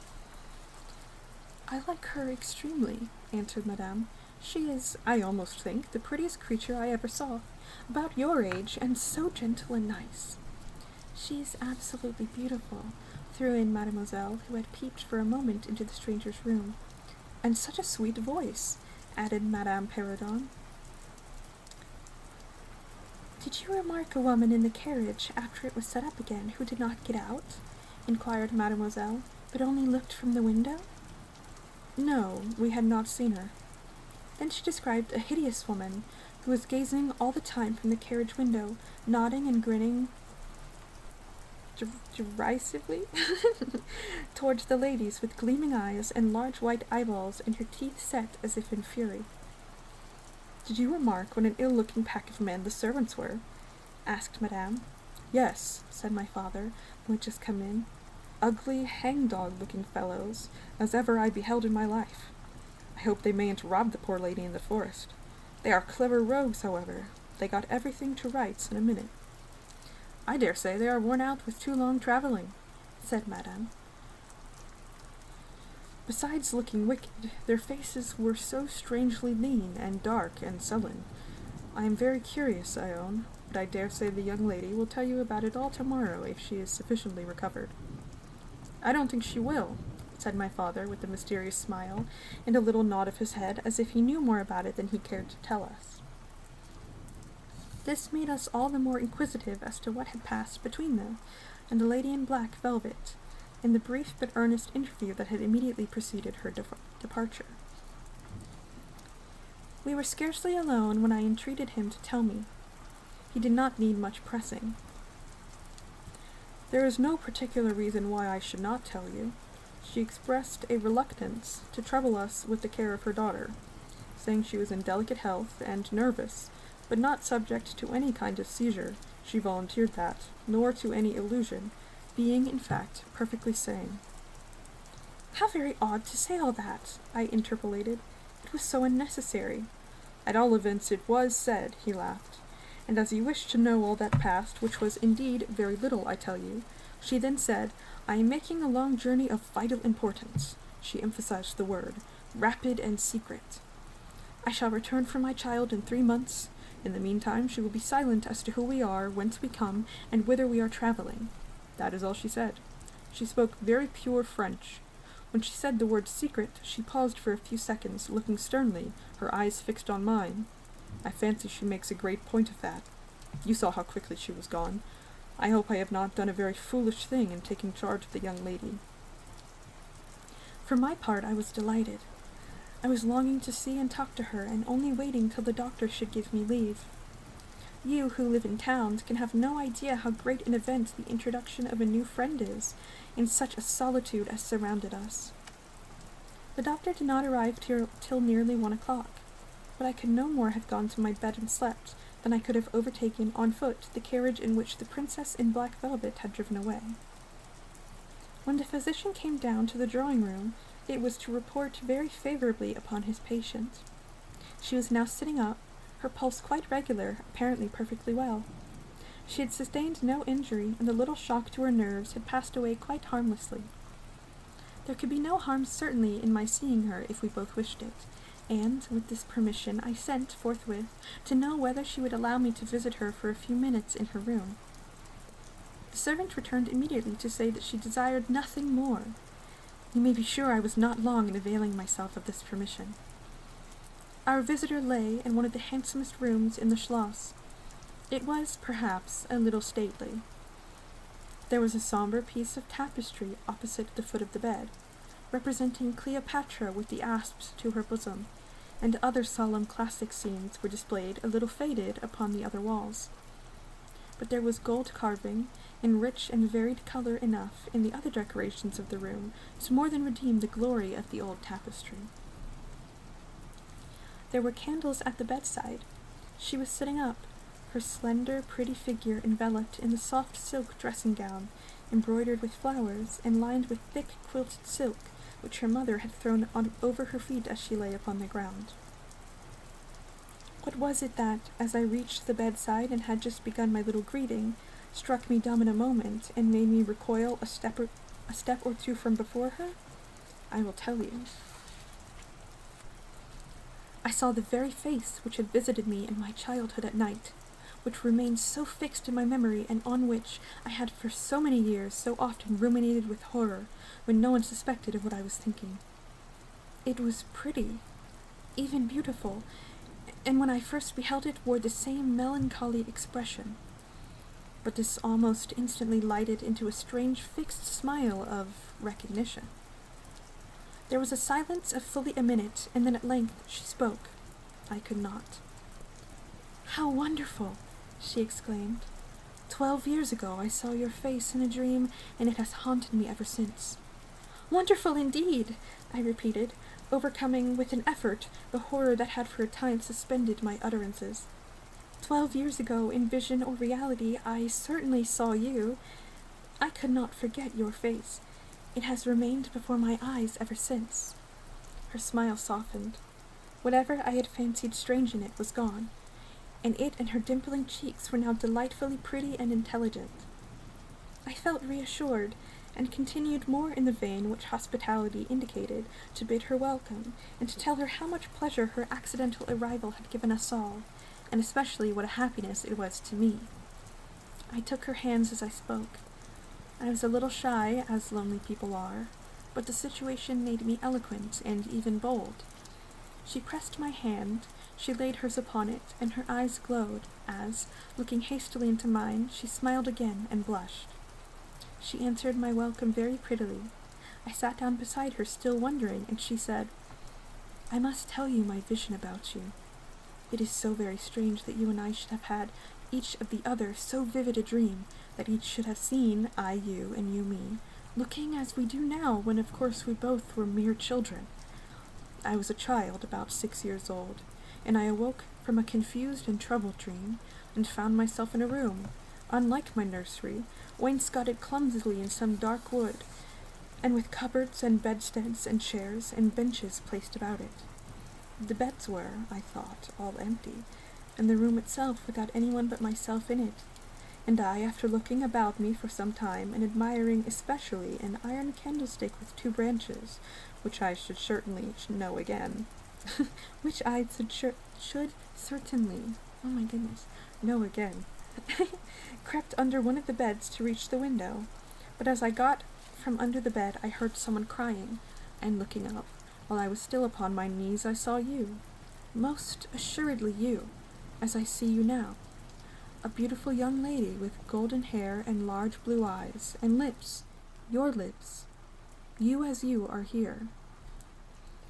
"I like her extremely," answered Madame. "She is, I almost think, the prettiest creature I ever saw, about your age, and so gentle and nice." "She is absolutely beautiful," threw in Mademoiselle, who had peeped for a moment into the stranger's room. "And such a sweet voice," added Madame Perrodon. "Did you remark a woman in the carriage after it was set up again who did not get out?" inquired Mademoiselle, "but only looked from the window?" "No, we had not seen her." Then she described a hideous woman who was gazing all the time from the carriage window, nodding and grinning derisively towards the ladies, with gleaming eyes and large white eyeballs, and her teeth set as if in fury. "Did you remark what an ill-looking pack of men the servants were?" asked Madame. "Yes," said my father, who had just come in. "Ugly, hang-dog-looking fellows, as ever I beheld in my life. I hope they mayn't rob the poor lady in the forest. They are clever rogues, however. They got everything to rights in a minute." "I dare say they are worn out with too long travelling," said Madame. "Besides looking wicked, their faces were so strangely lean and dark and sullen. I am very curious, I own, but I dare say the young lady will tell you about it all tomorrow if she is sufficiently recovered." "I don't think she will," said my father with a mysterious smile and a little nod of his head, as if he knew more about it than he cared to tell us. This made us all the more inquisitive as to what had passed between them and the lady in black velvet, in the brief but earnest interview that had immediately preceded her departure. We were scarcely alone when I entreated him to tell me. He did not need much pressing. "There is no particular reason why I should not tell you. She expressed a reluctance to trouble us with the care of her daughter, saying she was in delicate health and nervous, but not subject to any kind of seizure, she volunteered that, nor to any illusion, being, in fact, perfectly sane." "How very odd to say all that," I interpolated. "It was so unnecessary." "At all events it was said," he laughed, "and as you wished to know all that passed, which was indeed very little, I tell you, she then said, 'I am making a long journey of vital importance,' she emphasized the word, 'rapid and secret. I shall return for my child in 3 months. In the meantime she will be silent as to who we are, whence we come, and whither we are travelling.' That is all she said. She spoke very pure French. When she said the word secret, she paused for a few seconds, looking sternly, her eyes fixed on mine. I fancy she makes a great point of that. You saw how quickly she was gone. I hope I have not done a very foolish thing in taking charge of the young lady." For my part, I was delighted. I was longing to see and talk to her, and only waiting till the doctor should give me leave. You, who live in towns, can have no idea how great an event the introduction of a new friend is, in such a solitude as surrounded us. The doctor did not arrive till nearly 1 o'clock, but I could no more have gone to my bed and slept than I could have overtaken, on foot, the carriage in which the princess in black velvet had driven away. When the physician came down to the drawing-room, It was to report very favorably upon his patient. She was now sitting up, her pulse quite regular, apparently perfectly well. She had sustained no injury, and the little shock to her nerves had passed away quite harmlessly. There could be no harm certainly in my seeing her if we both wished it, and, with this permission, I sent, forthwith, to know whether she would allow me to visit her for a few minutes in her room. The servant returned immediately to say that she desired nothing more. You may be sure I was not long in availing myself of this permission. Our visitor lay in one of the handsomest rooms in the Schloss. It was, perhaps, a little stately. There was a sombre piece of tapestry opposite the foot of the bed, representing Cleopatra with the asps to her bosom, and other solemn classic scenes were displayed, a little faded, upon the other walls. But there was gold carving, in rich and varied colour enough, in the other decorations of the room, to more than redeem the glory of the old tapestry. There were candles at the bedside. She was sitting up, her slender, pretty figure enveloped in the soft silk dressing-gown, embroidered with flowers, and lined with thick quilted silk, which her mother had thrown over her feet as she lay upon the ground. What was it that, as I reached the bedside and had just begun my little greeting, struck me dumb in a moment, and made me recoil a step or two from before her? I will tell you. I saw the very face which had visited me in my childhood at night, which remained so fixed in my memory, and on which I had for so many years so often ruminated with horror, when no one suspected of what I was thinking. It was pretty, even beautiful, and when I first beheld it wore the same melancholy expression. But this almost instantly lighted into a strange fixed smile of recognition. There was a silence of fully a minute, and then at length she spoke. I could not. "How wonderful!" she exclaimed. 12 years ago I saw your face in a dream, and it has haunted me ever since." "Wonderful indeed!" I repeated, overcoming with an effort the horror that had for a time suspended my utterances. 12 years ago, in vision or reality, I certainly saw you. I could not forget your face. It has remained before my eyes ever since." Her smile softened. Whatever I had fancied strange in it was gone, and it and her dimpling cheeks were now delightfully pretty and intelligent. I felt reassured, and continued more in the vein which hospitality indicated, to bid her welcome, and to tell her how much pleasure her accidental arrival had given us all, and especially what a happiness it was to me. I took her hands as I spoke. I was a little shy, as lonely people are, but the situation made me eloquent and even bold. She pressed my hand, she laid hers upon it, and her eyes glowed, as, looking hastily into mine, she smiled again and blushed. She answered my welcome very prettily. I sat down beside her, still wondering, and she said, "I must tell you my vision about you. It is so very strange that you and I should have had each of the other so vivid a dream, that each should have seen, I you and you me, looking as we do now, when of course we both were mere children. I was a child, about 6 years old, and I awoke from a confused and troubled dream, and found myself in a room, unlike my nursery, wainscoted clumsily in some dark wood, and with cupboards and bedsteads and chairs and benches placed about it. The beds were, I thought, all empty, and the room itself without anyone but myself in it, and I, after looking about me for some time, and admiring especially an iron candlestick with 2 branches, which I should certainly know again, which I should certainly, oh my goodness, know again, crept under one of the beds to reach the window, but as I got from under the bed I heard someone crying, and looking up, while I was still upon my knees, I saw you, most assuredly you, as I see you now. A beautiful young lady with golden hair and large blue eyes, and lips, your lips. You as you are here.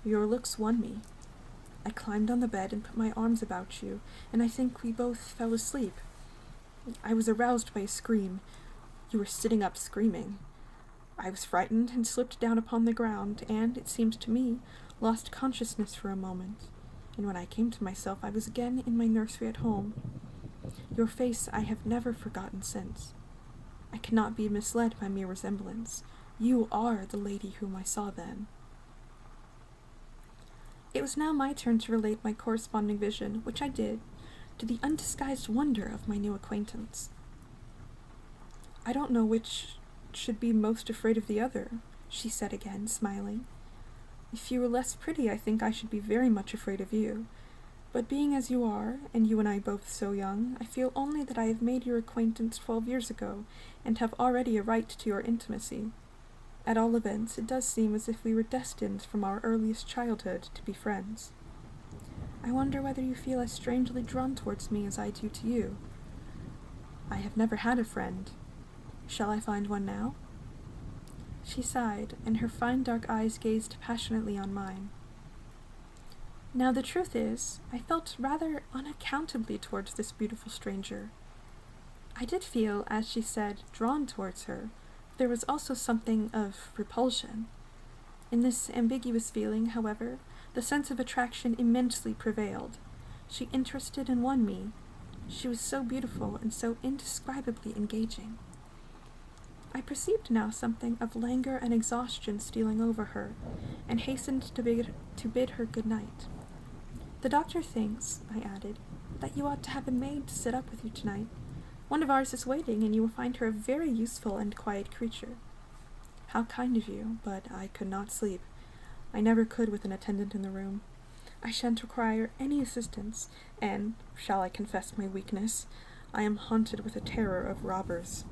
Your looks won me. I climbed on the bed and put my arms about you, and I think we both fell asleep. I was aroused by a scream. You were sitting up screaming. I was frightened and slipped down upon the ground, and, it seemed to me, lost consciousness for a moment, and when I came to myself I was again in my nursery at home. Your face I have never forgotten since. I cannot be misled by mere resemblance. You are the lady whom I saw then. It was now my turn to relate my corresponding vision, which I did, to the undisguised wonder of my new acquaintance. "I don't know which should be most afraid of the other," she said again, smiling. "If you were less pretty, I think I should be very much afraid of you. But being as you are, and you and I both so young, I feel only that I have made your acquaintance 12 years ago, and have already a right to your intimacy. At all events, it does seem as if we were destined from our earliest childhood to be friends. I wonder whether you feel as strangely drawn towards me as I do to you. I have never had a friend. Shall I find one now?" She sighed, and her fine dark eyes gazed passionately on mine. Now the truth is, I felt rather unaccountably towards this beautiful stranger. I did feel, as she said, drawn towards her. There was also something of repulsion. In this ambiguous feeling, however, the sense of attraction immensely prevailed. She interested and won me. She was so beautiful and so indescribably engaging. I perceived now something of languor and exhaustion stealing over her, and hastened to bid her good night. "The doctor thinks," I added, "that you ought to have a maid to sit up with you tonight. One of ours is waiting, and you will find her a very useful and quiet creature." "How kind of you, but I could not sleep. I never could with an attendant in the room. I shan't require any assistance, and, shall I confess my weakness, I am haunted with a terror of robbers.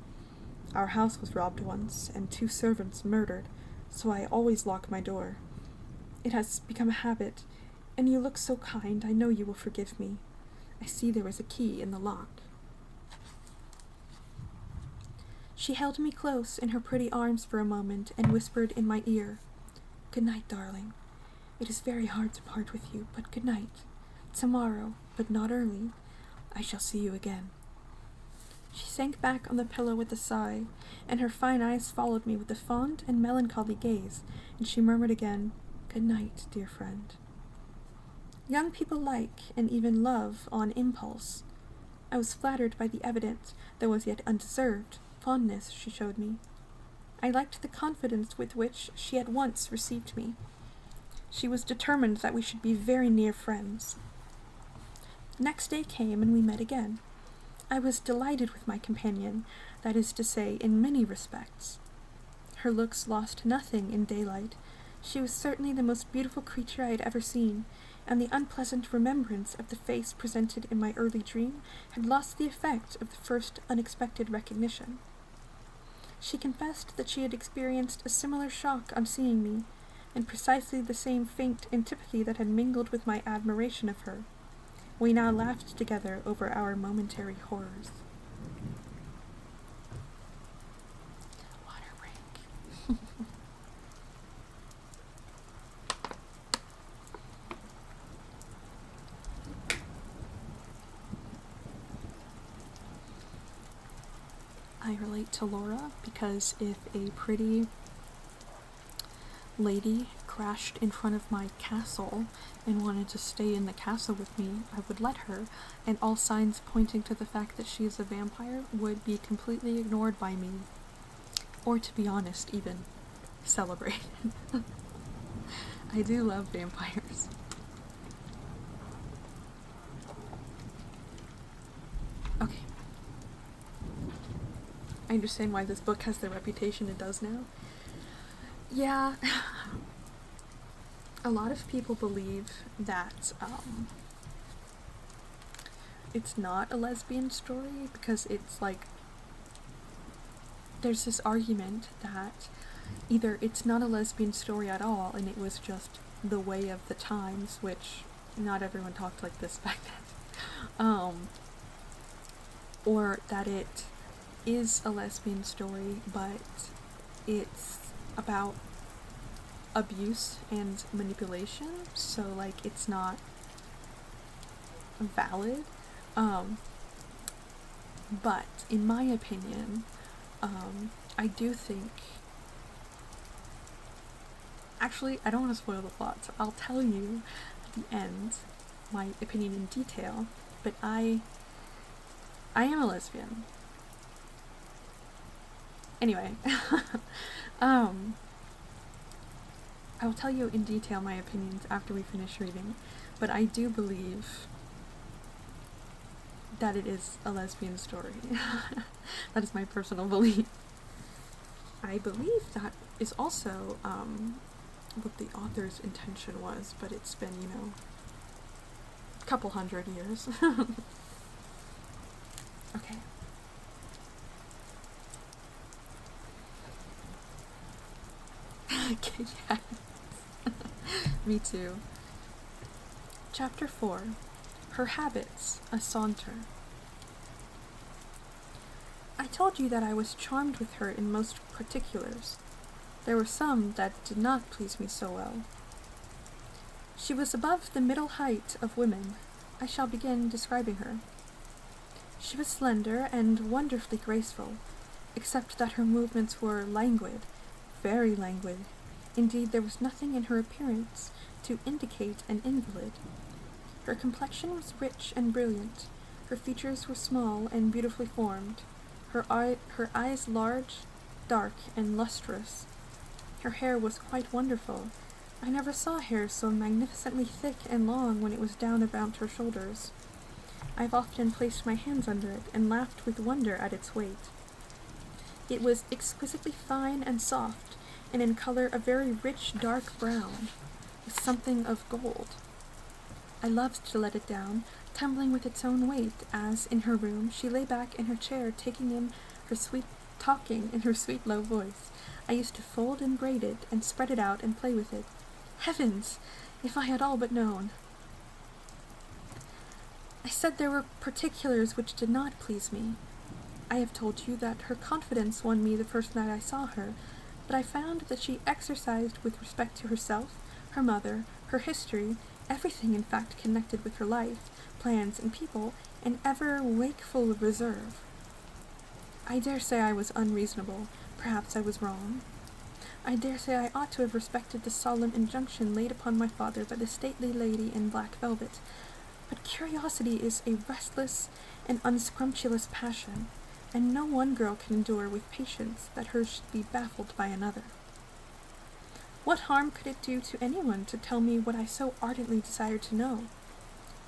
Our house was robbed once, and 2 servants murdered, so I always lock my door. It has become a habit, and you look so kind, I know you will forgive me. I see there is a key in the lock." She held me close in her pretty arms for a moment and whispered in my ear, "Good night, darling. It is very hard to part with you, but good night. Tomorrow, but not early, I shall see you again." She sank back on the pillow with a sigh, and her fine eyes followed me with a fond and melancholy gaze, and she murmured again, "Good night, dear friend." Young people like, and even love, on impulse. I was flattered by the evident, though as yet undeserved, fondness she showed me. I liked the confidence with which she at once received me. She was determined that we should be very near friends. Next day came, and we met again. I was delighted with my companion, that is to say, in many respects. Her looks lost nothing in daylight. She was certainly the most beautiful creature I had ever seen, and the unpleasant remembrance of the face presented in my early dream had lost the effect of the first unexpected recognition. She confessed that she had experienced a similar shock on seeing me, and precisely the same faint antipathy that had mingled with my admiration of her. We now laughed together over our momentary horrors. Water break. I relate to Laura because if a pretty lady crashed in front of my castle and wanted to stay in the castle with me, I would let her, and all signs pointing to the fact that she is a vampire would be completely ignored by me, or to be honest, even celebrated. I do love vampires. Okay. I understand why this book has the reputation it does now. Yeah, a lot of people believe that it's not a lesbian story because it's like, there's this argument that either it's not a lesbian story at all and it was just the way of the times, which not everyone talked like this back then, or that it is a lesbian story but it's about abuse and manipulation, so like it's not valid. But in my opinion, I do think, actually I don't want to spoil the plot, so I'll tell you at the end my opinion in detail, but I am a lesbian. Anyway, I will tell you in detail my opinions after we finish reading, but I do believe that it is a lesbian story. That is my personal belief. I believe that is also what the author's intention was, but it's been, a couple hundred years. Okay. Okay, yes. Me too. Chapter 4. Her Habits, a Saunter. I told you that I was charmed with her in most particulars. There were some that did not please me so well. She was above the middle height of women. I shall begin describing her. She was slender and wonderfully graceful, except that her movements were languid, very languid. Indeed, there was nothing in her appearance to indicate an invalid. Her complexion was rich and brilliant. Her features were small and beautifully formed. Her eyes large, dark, and lustrous. Her hair was quite wonderful. I never saw hair so magnificently thick and long when it was down about her shoulders. I have often placed my hands under it and laughed with wonder at its weight. It was exquisitely fine and soft, and in color a very rich dark brown, with something of gold. I loved to let it down, tumbling with its own weight, as, in her room, she lay back in her chair talking in her sweet low voice. I used to fold and braid it, and spread it out and play with it. Heavens! If I had all but known! I said there were particulars which did not please me. I have told you that her confidence won me the first night I saw her, but I found that she exercised with respect to herself, her mother, her history, everything in fact connected with her life, plans, and people, an ever wakeful reserve. I dare say I was unreasonable. Perhaps I was wrong. I dare say I ought to have respected the solemn injunction laid upon my father by the stately lady in black velvet, but curiosity is a restless and unscrumptious passion, and no one girl can endure with patience that hers should be baffled by another. What harm could it do to anyone to tell me what I so ardently desired to know?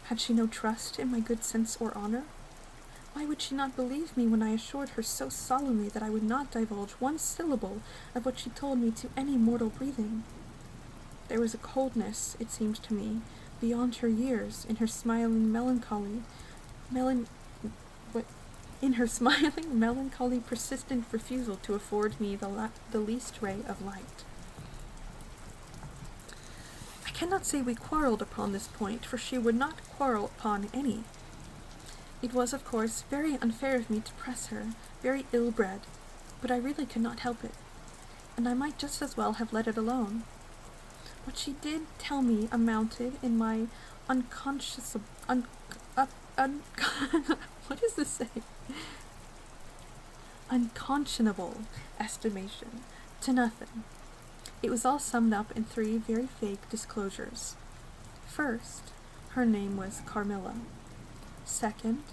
Had she no trust in my good sense or honor? Why would she not believe me when I assured her so solemnly that I would not divulge one syllable of what she told me to any mortal breathing? There was a coldness, it seemed to me, beyond her years, in her smiling melancholy, persistent refusal to afford me the least ray of light. I cannot say we quarrelled upon this point, for she would not quarrel upon any. It was, of course, very unfair of me to press her, very ill-bred, but I really could not help it, and I might just as well have let it alone. What she did tell me amounted, in my what does this say? Unconscionable estimation, to nothing. It was all summed up in 3 very vague disclosures. First, her name was Carmilla. Second,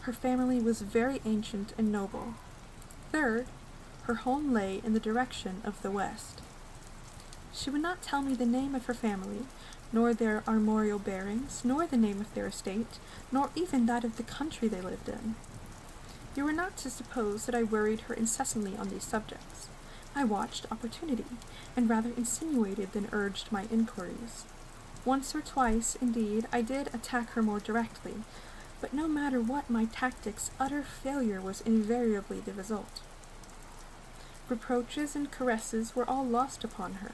her family was very ancient and noble. Third, her home lay in the direction of the west. She would not tell me the name of her family, nor their armorial bearings, nor the name of their estate, nor even that of the country they lived in. You were not to suppose that I worried her incessantly on these subjects. I watched opportunity, and rather insinuated than urged my inquiries. Once or twice, indeed, I did attack her more directly, but no matter what my tactics, utter failure was invariably the result. Reproaches and caresses were all lost upon her,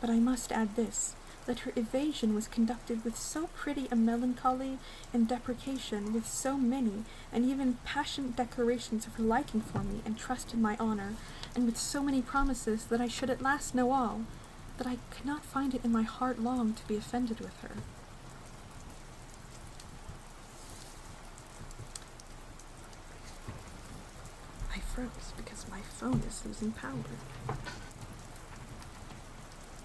but I must add this, that her evasion was conducted with so pretty a melancholy and deprecation, with so many and even passionate declarations of her liking for me and trust in my honor, and with so many promises that I should at last know all, that I could not find it in my heart long to be offended with her. I froze because my phone is losing power.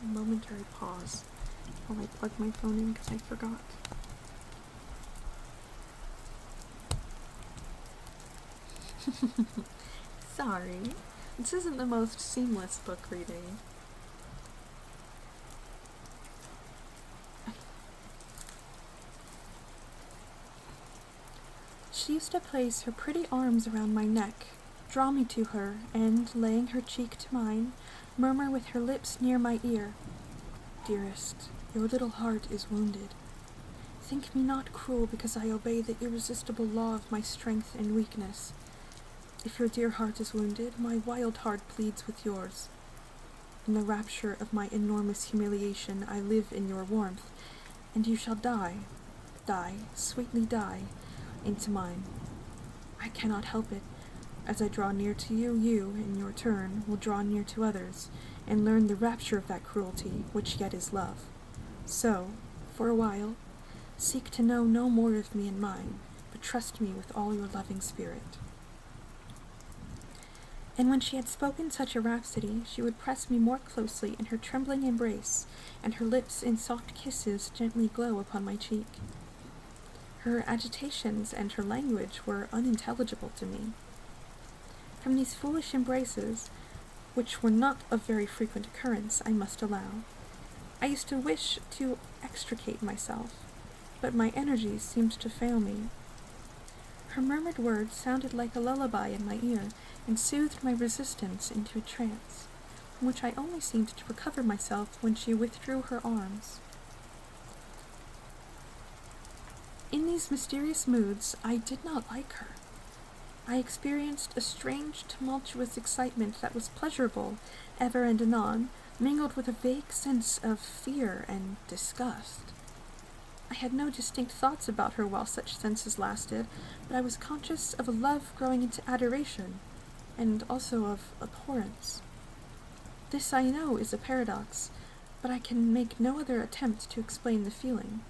A momentary pause while I plug my phone in because I forgot. Sorry, this isn't the most seamless book reading. She used to place her pretty arms around my neck, draw me to her, and, laying her cheek to mine, murmur with her lips near my ear, "Dearest, your little heart is wounded. Think me not cruel because I obey the irresistible law of my strength and weakness. If your dear heart is wounded, my wild heart pleads with yours. In the rapture of my enormous humiliation, I live in your warmth, and you shall die, sweetly die, into mine. I cannot help it. As I draw near to you, you, in your turn, will draw near to others, and learn the rapture of that cruelty, which yet is love. So, for a while, seek to know no more of me and mine, but trust me with all your loving spirit." And when she had spoken such a rhapsody, she would press me more closely in her trembling embrace, and her lips in soft kisses gently glow upon my cheek. Her agitations and her language were unintelligible to me. From these foolish embraces, which were not of very frequent occurrence, I must allow, I used to wish to extricate myself, but my energies seemed to fail me. Her murmured words sounded like a lullaby in my ear, and soothed my resistance into a trance, from which I only seemed to recover myself when she withdrew her arms. In these mysterious moods, I did not like her. I experienced a strange, tumultuous excitement that was pleasurable, ever and anon, mingled with a vague sense of fear and disgust. I had no distinct thoughts about her while such senses lasted, but I was conscious of a love growing into adoration, and also of abhorrence. This I know is a paradox, but I can make no other attempt to explain the feeling.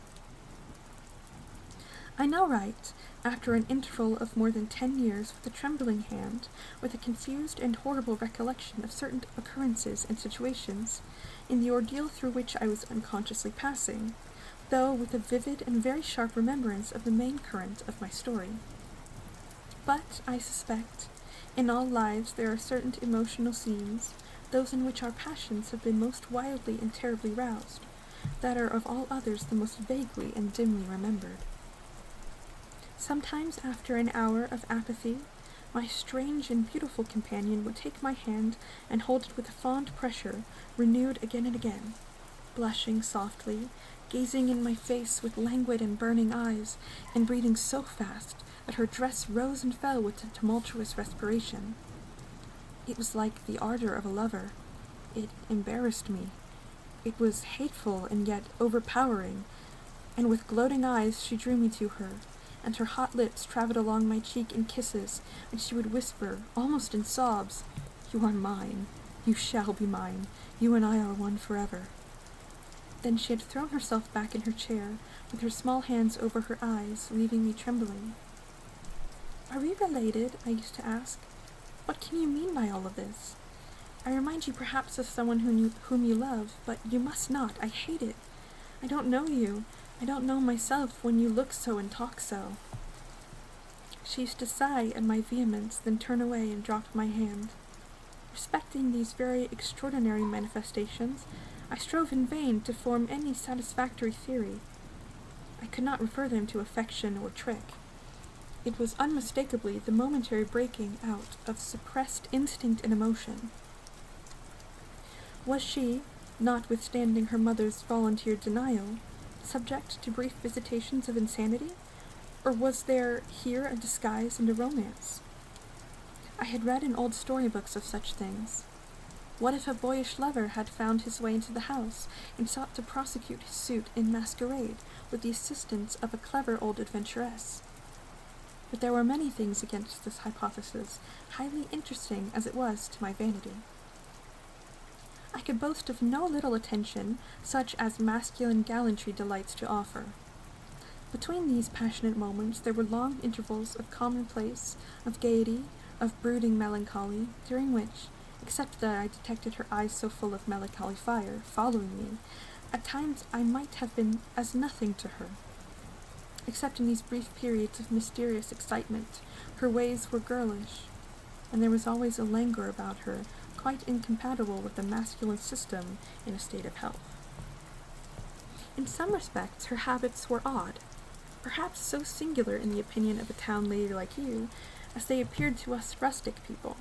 I now write, after an interval of more than 10 years, with a trembling hand, with a confused and horrible recollection of certain occurrences and situations, in the ordeal through which I was unconsciously passing, though with a vivid and very sharp remembrance of the main current of my story. But, I suspect, in all lives there are certain emotional scenes, those in which our passions have been most wildly and terribly roused, that are of all others the most vaguely and dimly remembered. Sometimes, after an hour of apathy, my strange and beautiful companion would take my hand and hold it with a fond pressure, renewed again and again, blushing softly, gazing in my face with languid and burning eyes, and breathing so fast that her dress rose and fell with a tumultuous respiration. It was like the ardor of a lover. It embarrassed me. It was hateful and yet overpowering, and with gloating eyes she drew me to her, and her hot lips traveled along my cheek in kisses, and she would whisper, almost in sobs, "You are mine. You shall be mine. You and I are one forever." Then she had thrown herself back in her chair, with her small hands over her eyes, leaving me trembling. "Are we related?" I used to ask. "What can you mean by all of this? I remind you perhaps of someone whom you love, but you must not. I hate it. I don't know you. I don't know myself when you look so and talk so." She used to sigh at my vehemence, then turn away and drop my hand. Respecting these very extraordinary manifestations, I strove in vain to form any satisfactory theory. I could not refer them to affection or trick. It was unmistakably the momentary breaking out of suppressed instinct and emotion. Was she, notwithstanding her mother's volunteered denial, subject to brief visitations of insanity, or was there here a disguise and a romance? I had read in old storybooks of such things. What if a boyish lover had found his way into the house and sought to prosecute his suit in masquerade with the assistance of a clever old adventuress? But there were many things against this hypothesis, highly interesting as it was to my vanity. I could boast of no little attention, such as masculine gallantry delights to offer. Between these passionate moments there were long intervals of commonplace, of gaiety, of brooding melancholy, during which, except that I detected her eyes so full of melancholy fire, following me, at times I might have been as nothing to her. Except in these brief periods of mysterious excitement, her ways were girlish, and there was always a languor about her quite incompatible with the masculine system in a state of health. In some respects her habits were odd. perhaps so singular in the opinion of a town lady like you, as they appeared to us rustic people.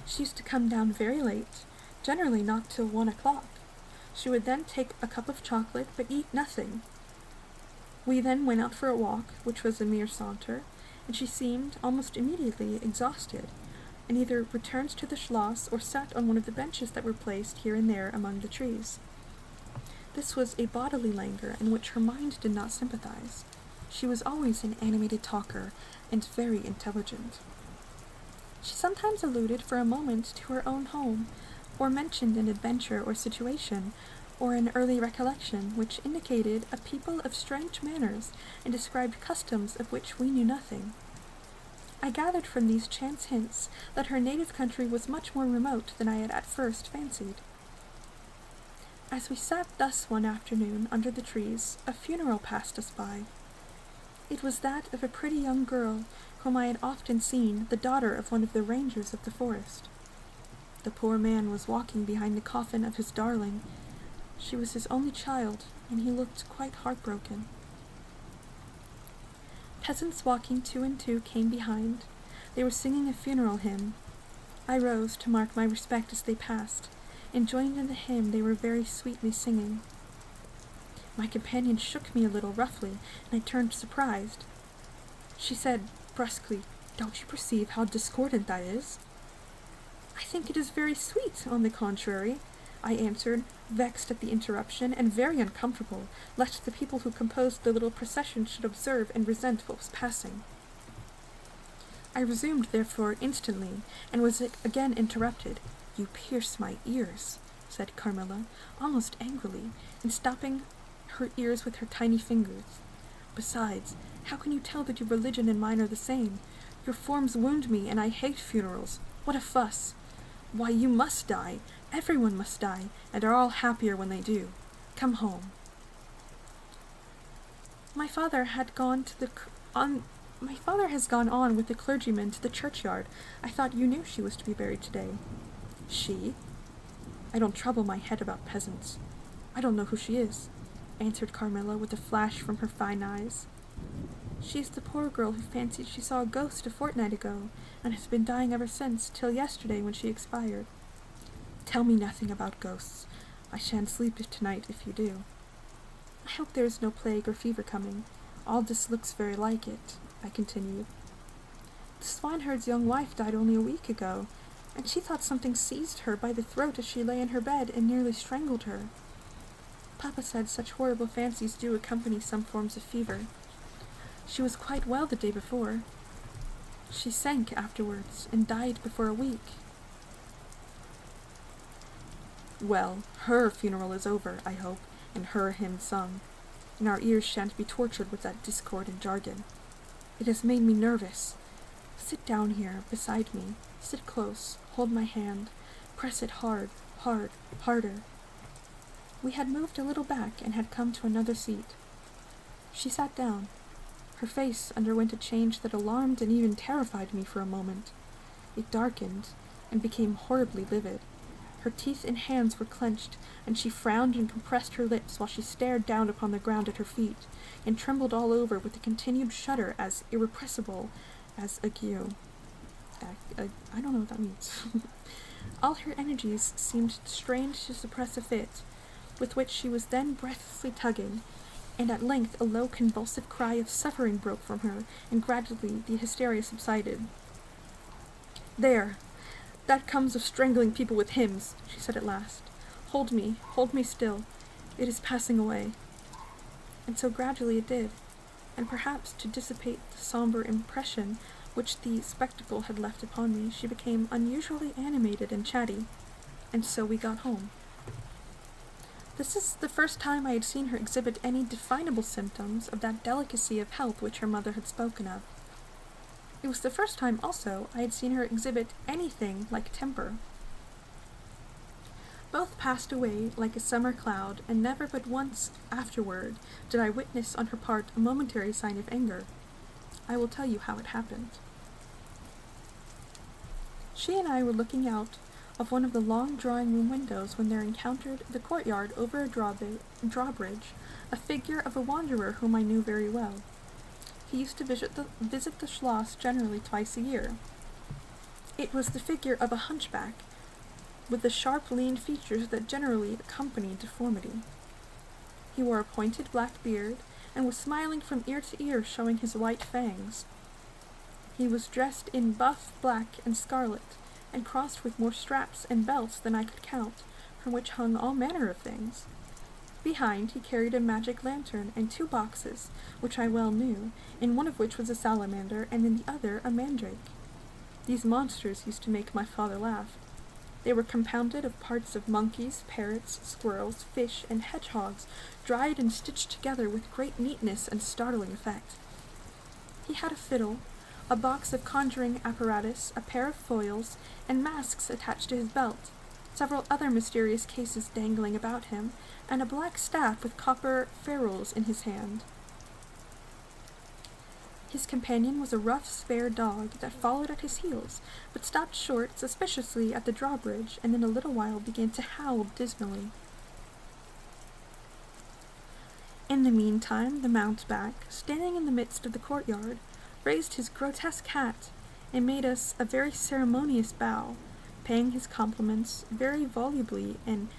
She used to come down very late, generally not till 1 o'clock. She would then take a cup of chocolate, but eat nothing. We then went out for a walk, which was a mere saunter, and she seemed, almost immediately, exhausted, and either returned to the schloss or sat on one of the benches that were placed here and there among the trees. This was a bodily languor in which her mind did not sympathize. She was always an animated talker, and very intelligent. She sometimes alluded for a moment to her own home, or mentioned an adventure or situation, or an early recollection, which indicated a people of strange manners, and described customs of which we knew nothing. I gathered from these chance hints that her native country was much more remote than I had at first fancied. As we sat thus one afternoon under the trees, a funeral passed us by. It was that of a pretty young girl whom I had often seen, the daughter of one of the rangers of the forest. The poor man was walking behind the coffin of his darling. She was his only child, and he looked quite heartbroken. Peasants walking 2 and 2 came behind. They were singing a funeral hymn. I rose to mark my respect as they passed, and joined in the hymn they were very sweetly singing. My companion shook me a little roughly, and I turned surprised. She said brusquely, "Don't you perceive how discordant that is?" "I think it is very sweet, on the contrary," I answered, vexed at the interruption, and very uncomfortable, lest the people who composed the little procession should observe and resent what was passing. I resumed, therefore, instantly, and was again interrupted. "You pierce my ears," said Carmilla, almost angrily, and stopping her ears with her tiny fingers. "Besides, how can you tell that your religion and mine are the same? Your forms wound me, and I hate funerals. What a fuss! Why, you must die. Everyone must die, and are all happier when they do. Come home." My father has gone on with the clergyman to the churchyard. I thought you knew she was to be buried today. She? I don't trouble my head about peasants. I don't know who she is, answered Carmilla with a flash from her fine eyes. She is the poor girl who fancied she saw a ghost a fortnight ago, and has been dying ever since, till yesterday when she expired. Tell me nothing about ghosts. I shan't sleep tonight if you do. I hope there is no plague or fever coming. All this looks very like it, I continued. The swineherd's young wife died only a week ago, and she thought something seized her by the throat as she lay in her bed and nearly strangled her. Papa said such horrible fancies do accompany some forms of fever. She was quite well the day before. She sank afterwards and died before a week. Well, her funeral is over, I hope, and her hymn sung, and our ears shan't be tortured with that discord and jargon. It has made me nervous. Sit down here, beside me. Sit close, hold my hand, press it hard, harder. We had moved a little back and had come to another seat. She sat down. Her face underwent a change that alarmed and even terrified me for a moment. It darkened and became horribly livid. Her teeth and hands were clenched, and she frowned and compressed her lips while she stared down upon the ground at her feet, and trembled all over with a continued shudder as irrepressible as ague. I don't know what that means. All her energies seemed strained to suppress a fit, with which she was then breathlessly tugging, and at length a low convulsive cry of suffering broke from her, and gradually the hysteria subsided. "There! That comes of strangling people with hymns," she said at last. Hold me still. It is passing away." And so gradually it did, and perhaps to dissipate the sombre impression which the spectacle had left upon me, she became unusually animated and chatty, and so we got home. This is the first time I had seen her exhibit any definable symptoms of that delicacy of health which her mother had spoken of. It was the first time, also, I had seen her exhibit anything like temper. Both passed away like a summer cloud, and never but once afterward did I witness on her part a momentary sign of anger. I will tell you how it happened. She and I were looking out of one of the long drawing-room windows when there encountered the courtyard over a drawbridge a figure of a wanderer whom I knew very well. He used to visit the Schloss generally twice a year. It was the figure of a hunchback, with the sharp, lean features that generally accompany deformity. He wore a pointed black beard, and was smiling from ear to ear, showing his white fangs. He was dressed in buff, black, and scarlet, and crossed with more straps and belts than I could count, from which hung all manner of things. Behind he carried a magic lantern and 2 boxes, which I well knew, in one of which was a salamander, and in the other a mandrake. These monsters used to make my father laugh. They were compounded of parts of monkeys, parrots, squirrels, fish, and hedgehogs, dried and stitched together with great neatness and startling effect. He had a fiddle, a box of conjuring apparatus, a pair of foils, and masks attached to his belt, several other mysterious cases dangling about him, and a black staff with copper ferrules in his hand. His companion was a rough, spare dog that followed at his heels, but stopped short suspiciously at the drawbridge, and in a little while began to howl dismally. In the meantime, the mountebank, standing in the midst of the courtyard, raised his grotesque hat, and made us a very ceremonious bow, paying his compliments very volubly in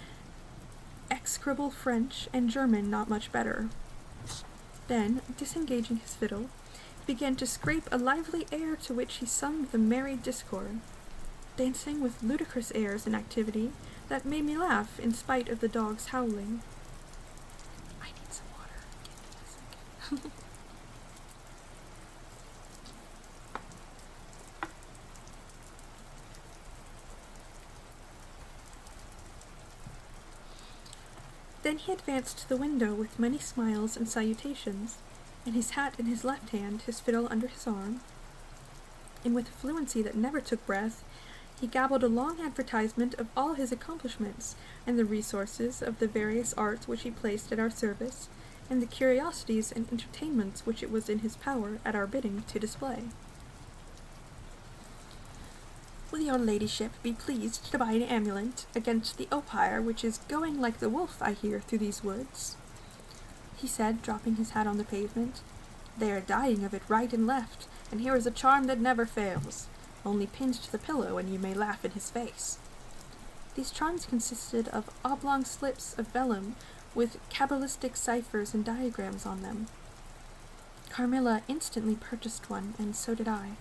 execrable French and German not much better. Then, disengaging his fiddle, he began to scrape a lively air to which he sung with a merry discord, dancing with ludicrous airs and activity that made me laugh in spite of the dog's howling. I need some water. Give me a second. Then he advanced to the window with many smiles and salutations, and his hat in his left hand, his fiddle under his arm, and with a fluency that never took breath, he gabbled a long advertisement of all his accomplishments, and the resources of the various arts which he placed at our service, and the curiosities and entertainments which it was in his power, at our bidding, to display. Will your ladyship be pleased to buy an amulet against the opire which is going like the wolf, I hear, through these woods? He said, dropping his hat on the pavement. They are dying of it right and left, and here is a charm that never fails, only pinned to the pillow, and you may laugh in his face. These charms consisted of oblong slips of vellum with cabalistic ciphers and diagrams on them. Carmilla instantly purchased one, and so did I.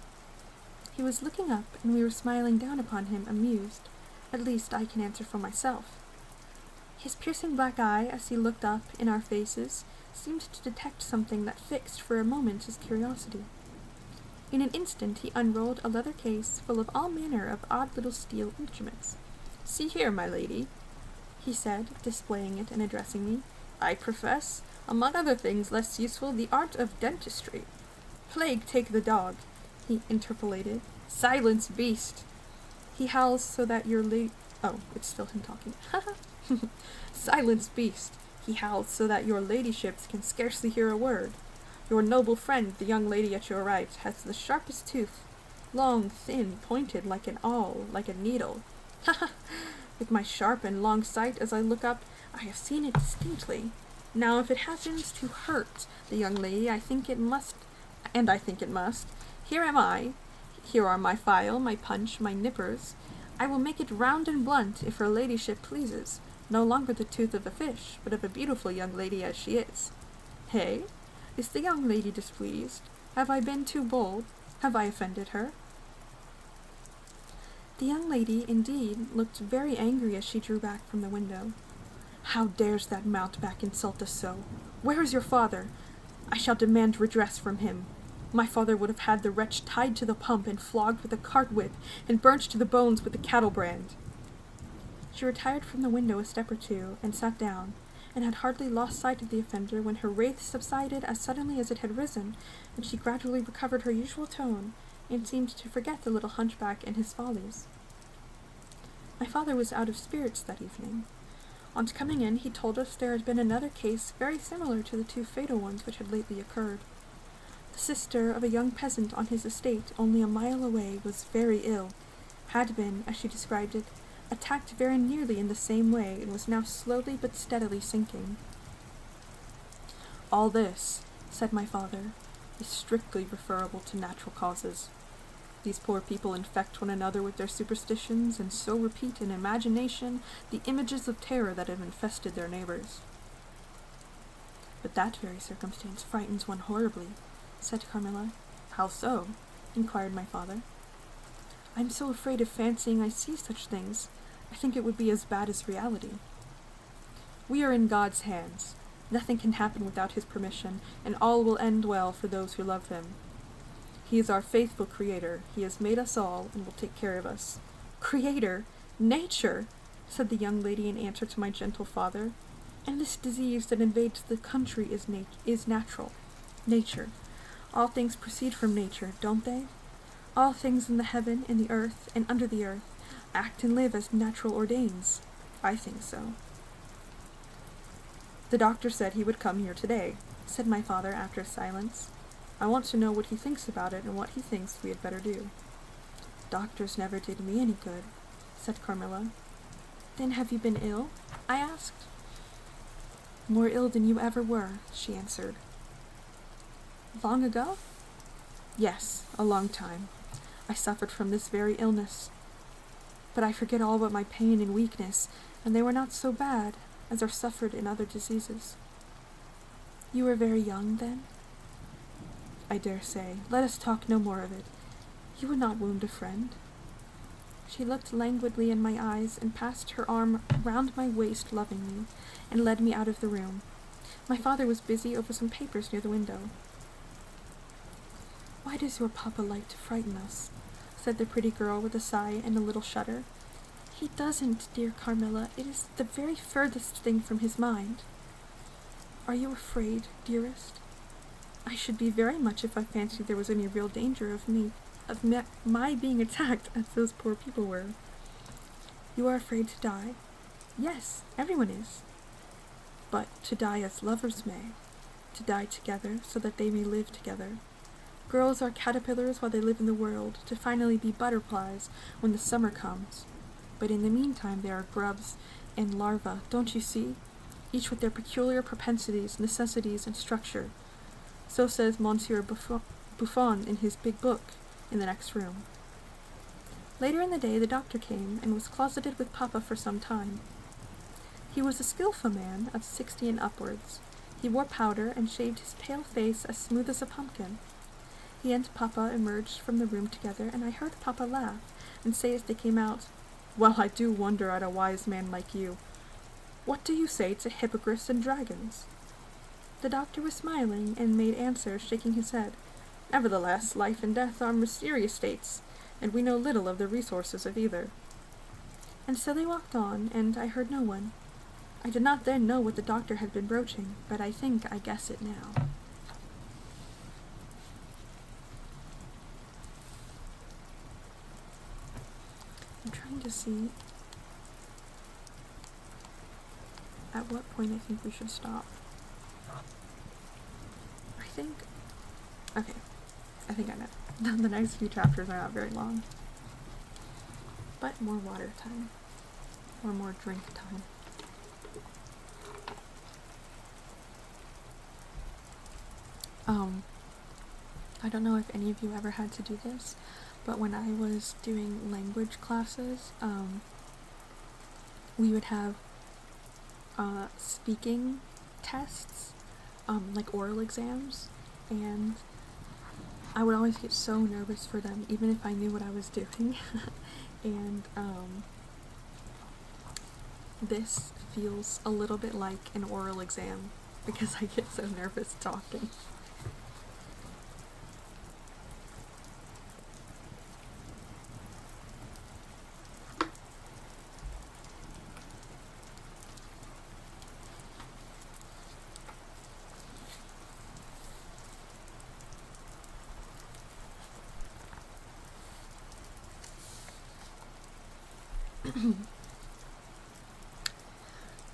He was looking up, and we were smiling down upon him, amused. At least I can answer for myself. His piercing black eye, as he looked up in our faces, seemed to detect something that fixed for a moment his curiosity. In an instant he unrolled a leather case full of all manner of odd little steel instruments. "See here, my lady," he said, displaying it and addressing me. "I profess, among other things less useful, the art of dentistry. Plague take the dog," he interpolated. "Silence, beast! He howls so that your Oh, it's still him talking. Silence, beast! He howls so that your ladyships can scarcely hear a word. Your noble friend, the young lady at your right, has the sharpest tooth, long, thin, pointed like an awl, like a needle. Ha ha! With my sharp and long sight, as I look up, I have seen it distinctly. Now, if it happens to hurt the young lady, I think it must. Here am I. Here are my file, my punch, my nippers. I will make it round and blunt, if her ladyship pleases. No longer the tooth of a fish, but of a beautiful young lady as she is. Hey? Is the young lady displeased? Have I been too bold? Have I offended her?" The young lady, indeed, looked very angry as she drew back from the window. "How dares that mountebank insult us so? Where is your father? I shall demand redress from him. My father would have had the wretch tied to the pump and flogged with a cart whip and burnt to the bones with the cattle brand." She retired from the window a step or two, and sat down, and had hardly lost sight of the offender when her wraith subsided as suddenly as it had risen, and she gradually recovered her usual tone, and seemed to forget the little hunchback and his follies. My father was out of spirits that evening. On coming in, he told us there had been another case very similar to the 2 fatal ones which had lately occurred. The sister of a young peasant on his estate, only a mile away, was very ill, had been, as she described it, attacked very nearly in the same way and was now slowly but steadily sinking. All this, said my father, is strictly referable to natural causes. These poor people infect one another with their superstitions, and so repeat in imagination the images of terror that have infested their neighbors. But that very circumstance frightens one horribly, said Carmilla. How so? Inquired my father. I am so afraid of fancying I see such things. I think it would be as bad as reality. We are in God's hands. Nothing can happen without his permission, and all will end well for those who love him. He is our faithful creator. He has made us all and will take care of us. Creator? Nature! Said the young lady in answer to my gentle father. And this disease that invades the country is natural. Nature. All things proceed from nature, don't they? All things in the heaven, in the earth, and under the earth act and live as natural ordains. I think so. The doctor said he would come here today, said my father after a silence. I want to know what he thinks about it and what he thinks we had better do. Doctors never did me any good, said Carmilla. Then have you been ill? I asked. More ill than you ever were, she answered. Long ago? Yes, a long time. I suffered from this very illness. But I forget all about my pain and weakness, and they were not so bad as are suffered in other diseases. You were very young, then? I dare say. Let us talk no more of it. You would not wound a friend. She looked languidly in my eyes and passed her arm round my waist lovingly, and led me out of the room. My father was busy over some papers near the window. Why does your papa like to frighten us? Said the pretty girl with a sigh and a little shudder. He doesn't, dear Carmilla. It is the very furthest thing from his mind. Are you afraid, dearest? I should be very much if I fancied there was any real danger of my being attacked as those poor people were. You are afraid to die? Yes, everyone is. But to die as lovers may, to die together so that they may live together. Girls are caterpillars while they live in the world, to finally be butterflies when the summer comes. But in the meantime they are grubs and larvae, don't you see? Each with their peculiar propensities, necessities, and structure. So says Monsieur Buffon in his big book, in the next room. Later in the day the doctor came, and was closeted with Papa for some time. He was a skilful man of 60 and upwards. He wore powder, and shaved his pale face as smooth as a pumpkin. He and Papa emerged from the room together, and I heard Papa laugh, and say as they came out, Well, I do wonder at a wise man like you. What do you say to hippogriffs and dragons? The doctor was smiling, and made answer, shaking his head. Nevertheless, life and death are mysterious states, and we know little of the resources of either. And so they walked on, and I heard no one. I did not then know what the doctor had been broaching, but I think I guess it now. I'm trying to see at what point I think we should stop. I think I know. The next few chapters are not very long. But more water time. Or more drink time. I don't know if any of you ever had to do this, but when I was doing language classes, we would have speaking tests, like oral exams, and I would always get so nervous for them, even if I knew what I was doing. And this feels a little bit like an oral exam, because I get so nervous talking.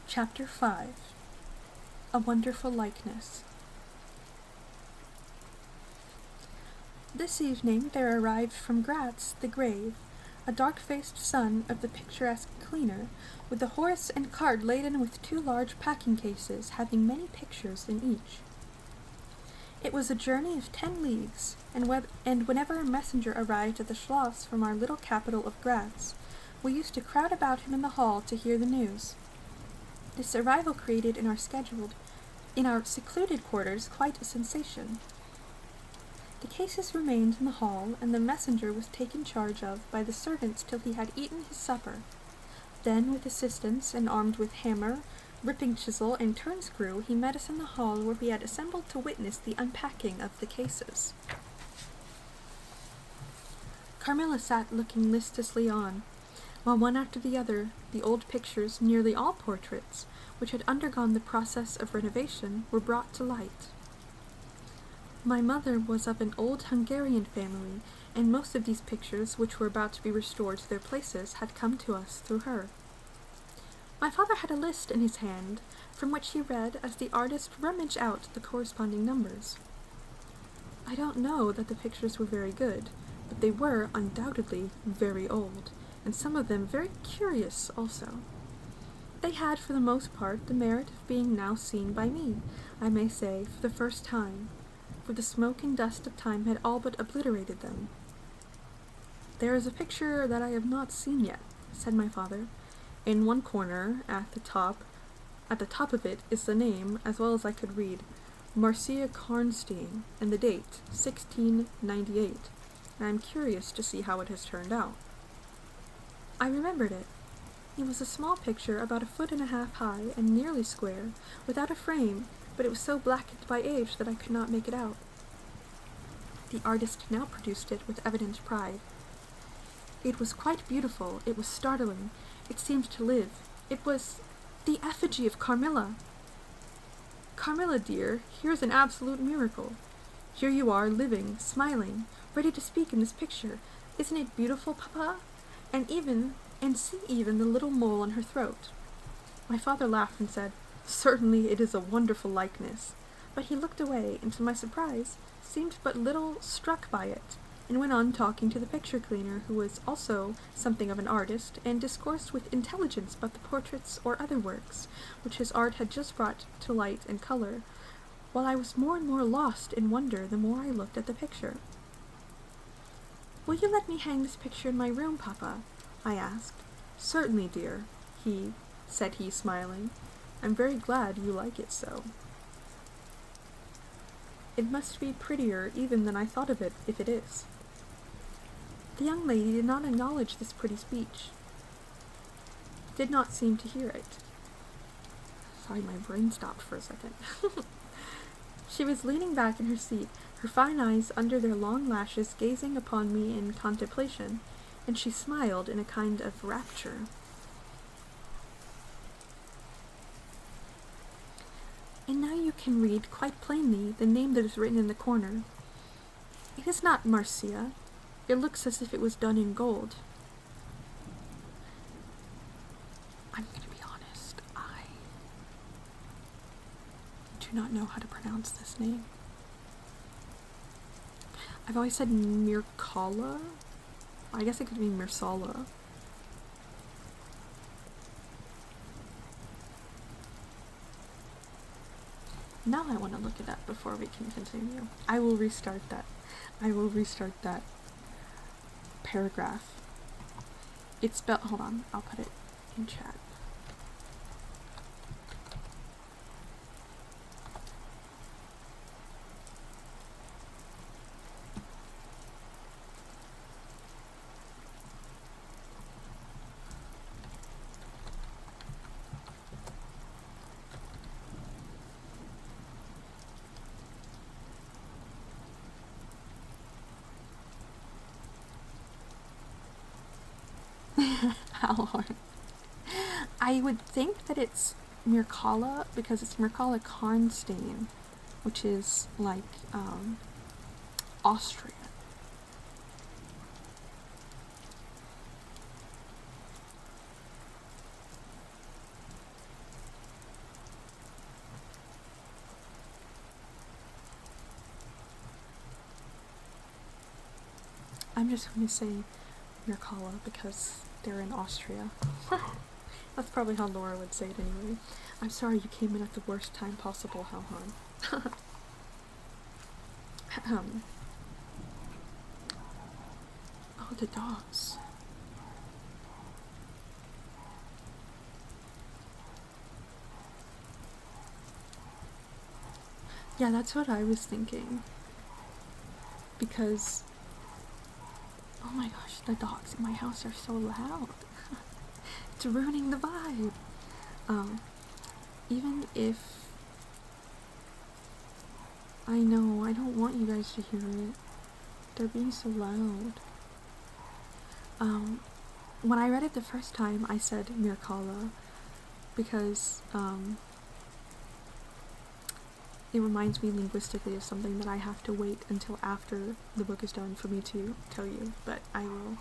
Chapter 5. A Wonderful Likeness. This evening there arrived from Gratz the grave, a dark-faced son of the picturesque cleaner, with a horse and cart laden with 2 large packing cases having many pictures in each. It was a journey of 10 leagues, and whenever a messenger arrived at the Schloss from our little capital of Graz, we used to crowd about him in the hall to hear the news. This arrival created in our secluded quarters quite a sensation. The cases remained in the hall, and the messenger was taken charge of by the servants till he had eaten his supper. Then, with assistants, and armed with hammer, ripping chisel, and turnscrew, he met us in the hall where we had assembled to witness the unpacking of the cases. Carmilla sat looking listlessly on, while one after the other, the old pictures, nearly all portraits, which had undergone the process of renovation, were brought to light. My mother was of an old Hungarian family, and most of these pictures, which were about to be restored to their places, had come to us through her. My father had a list in his hand, from which he read as the artist rummaged out the corresponding numbers. I don't know that the pictures were very good, but they were undoubtedly very old, and some of them very curious also. They had, for the most part, the merit of being now seen by me, I may say, for the first time, for the smoke and dust of time had all but obliterated them. "There is a picture that I have not seen yet," said my father. "In one corner, at the top of it is the name, as well as I could read, Marcia Karnstein, and the date, 1698, and I am curious to see how it has turned out." I remembered it. It was a small picture about 1.5 feet high and nearly square, without a frame, but it was so blackened by age that I could not make it out. The artist now produced it with evident pride. It was quite beautiful, it was startling, it seemed to live. It was the effigy of Carmilla. "Carmilla, dear, here's an absolute miracle. Here you are, living, smiling, ready to speak in this picture. Isn't it beautiful, Papa? And see even the little mole on her throat." My father laughed and said, "Certainly it is a wonderful likeness," but he looked away, and to my surprise, seemed but little struck by it, and went on talking to the picture cleaner, who was also something of an artist, and discoursed with intelligence about the portraits or other works, which his art had just brought to light and colour, while I was more and more lost in wonder the more I looked at the picture. "Will you let me hang this picture in my room, Papa?" I asked. "Certainly, dear," said he, smiling. "I'm very glad you like it so. It must be prettier even than I thought of it, if it is." The young lady did not acknowledge this pretty speech. Did not seem to hear it. Sorry, my brain stopped for a second. She was leaning back in her seat, her fine eyes under their long lashes gazing upon me in contemplation, and she smiled in a kind of rapture. "And now you can read quite plainly the name that is written in the corner. It is not Marcia. It looks as if it was done in gold." I'm going to be honest, I do not know how to pronounce this name. I've always said Mircalla. I guess it could be Mirsala. Now I want to look it up before we can continue. I will restart that paragraph. It's spelled, hold on, I'll put it in chat. How hard? I would think that it's Mircalla because it's Mircalla Karnstein, which is like Austria. I'm just going to say Mircalla because they're in Austria. That's probably how Laura would say it anyway. I'm sorry you came in at the worst time possible, Halhan. Oh, the dogs. Yeah, that's what I was thinking. Because, oh my gosh, the dogs in my house are so loud. It's ruining the vibe. Even if I know I don't want you guys to hear it, they're being so loud. When I read it the first time, I said Mircalla because it reminds me linguistically of something that I have to wait until after the book is done for me to tell you, but I will.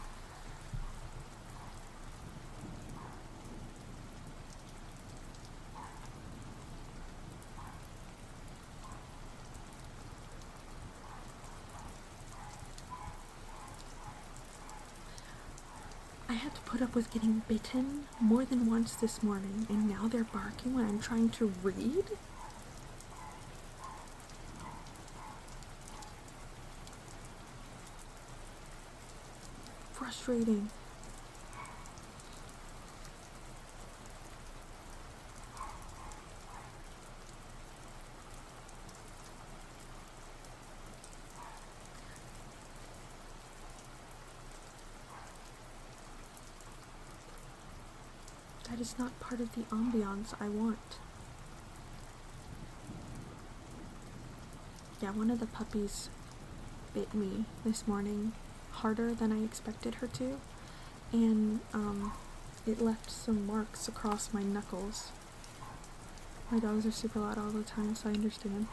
I had to put up with getting bitten more than once this morning, and now they're barking when I'm trying to read? Frustrating. That is not part of the ambiance I want. Yeah, one of the puppies bit me this morning harder than I expected her to, and it left some marks across my knuckles. My dogs are super loud all the time, so I understand.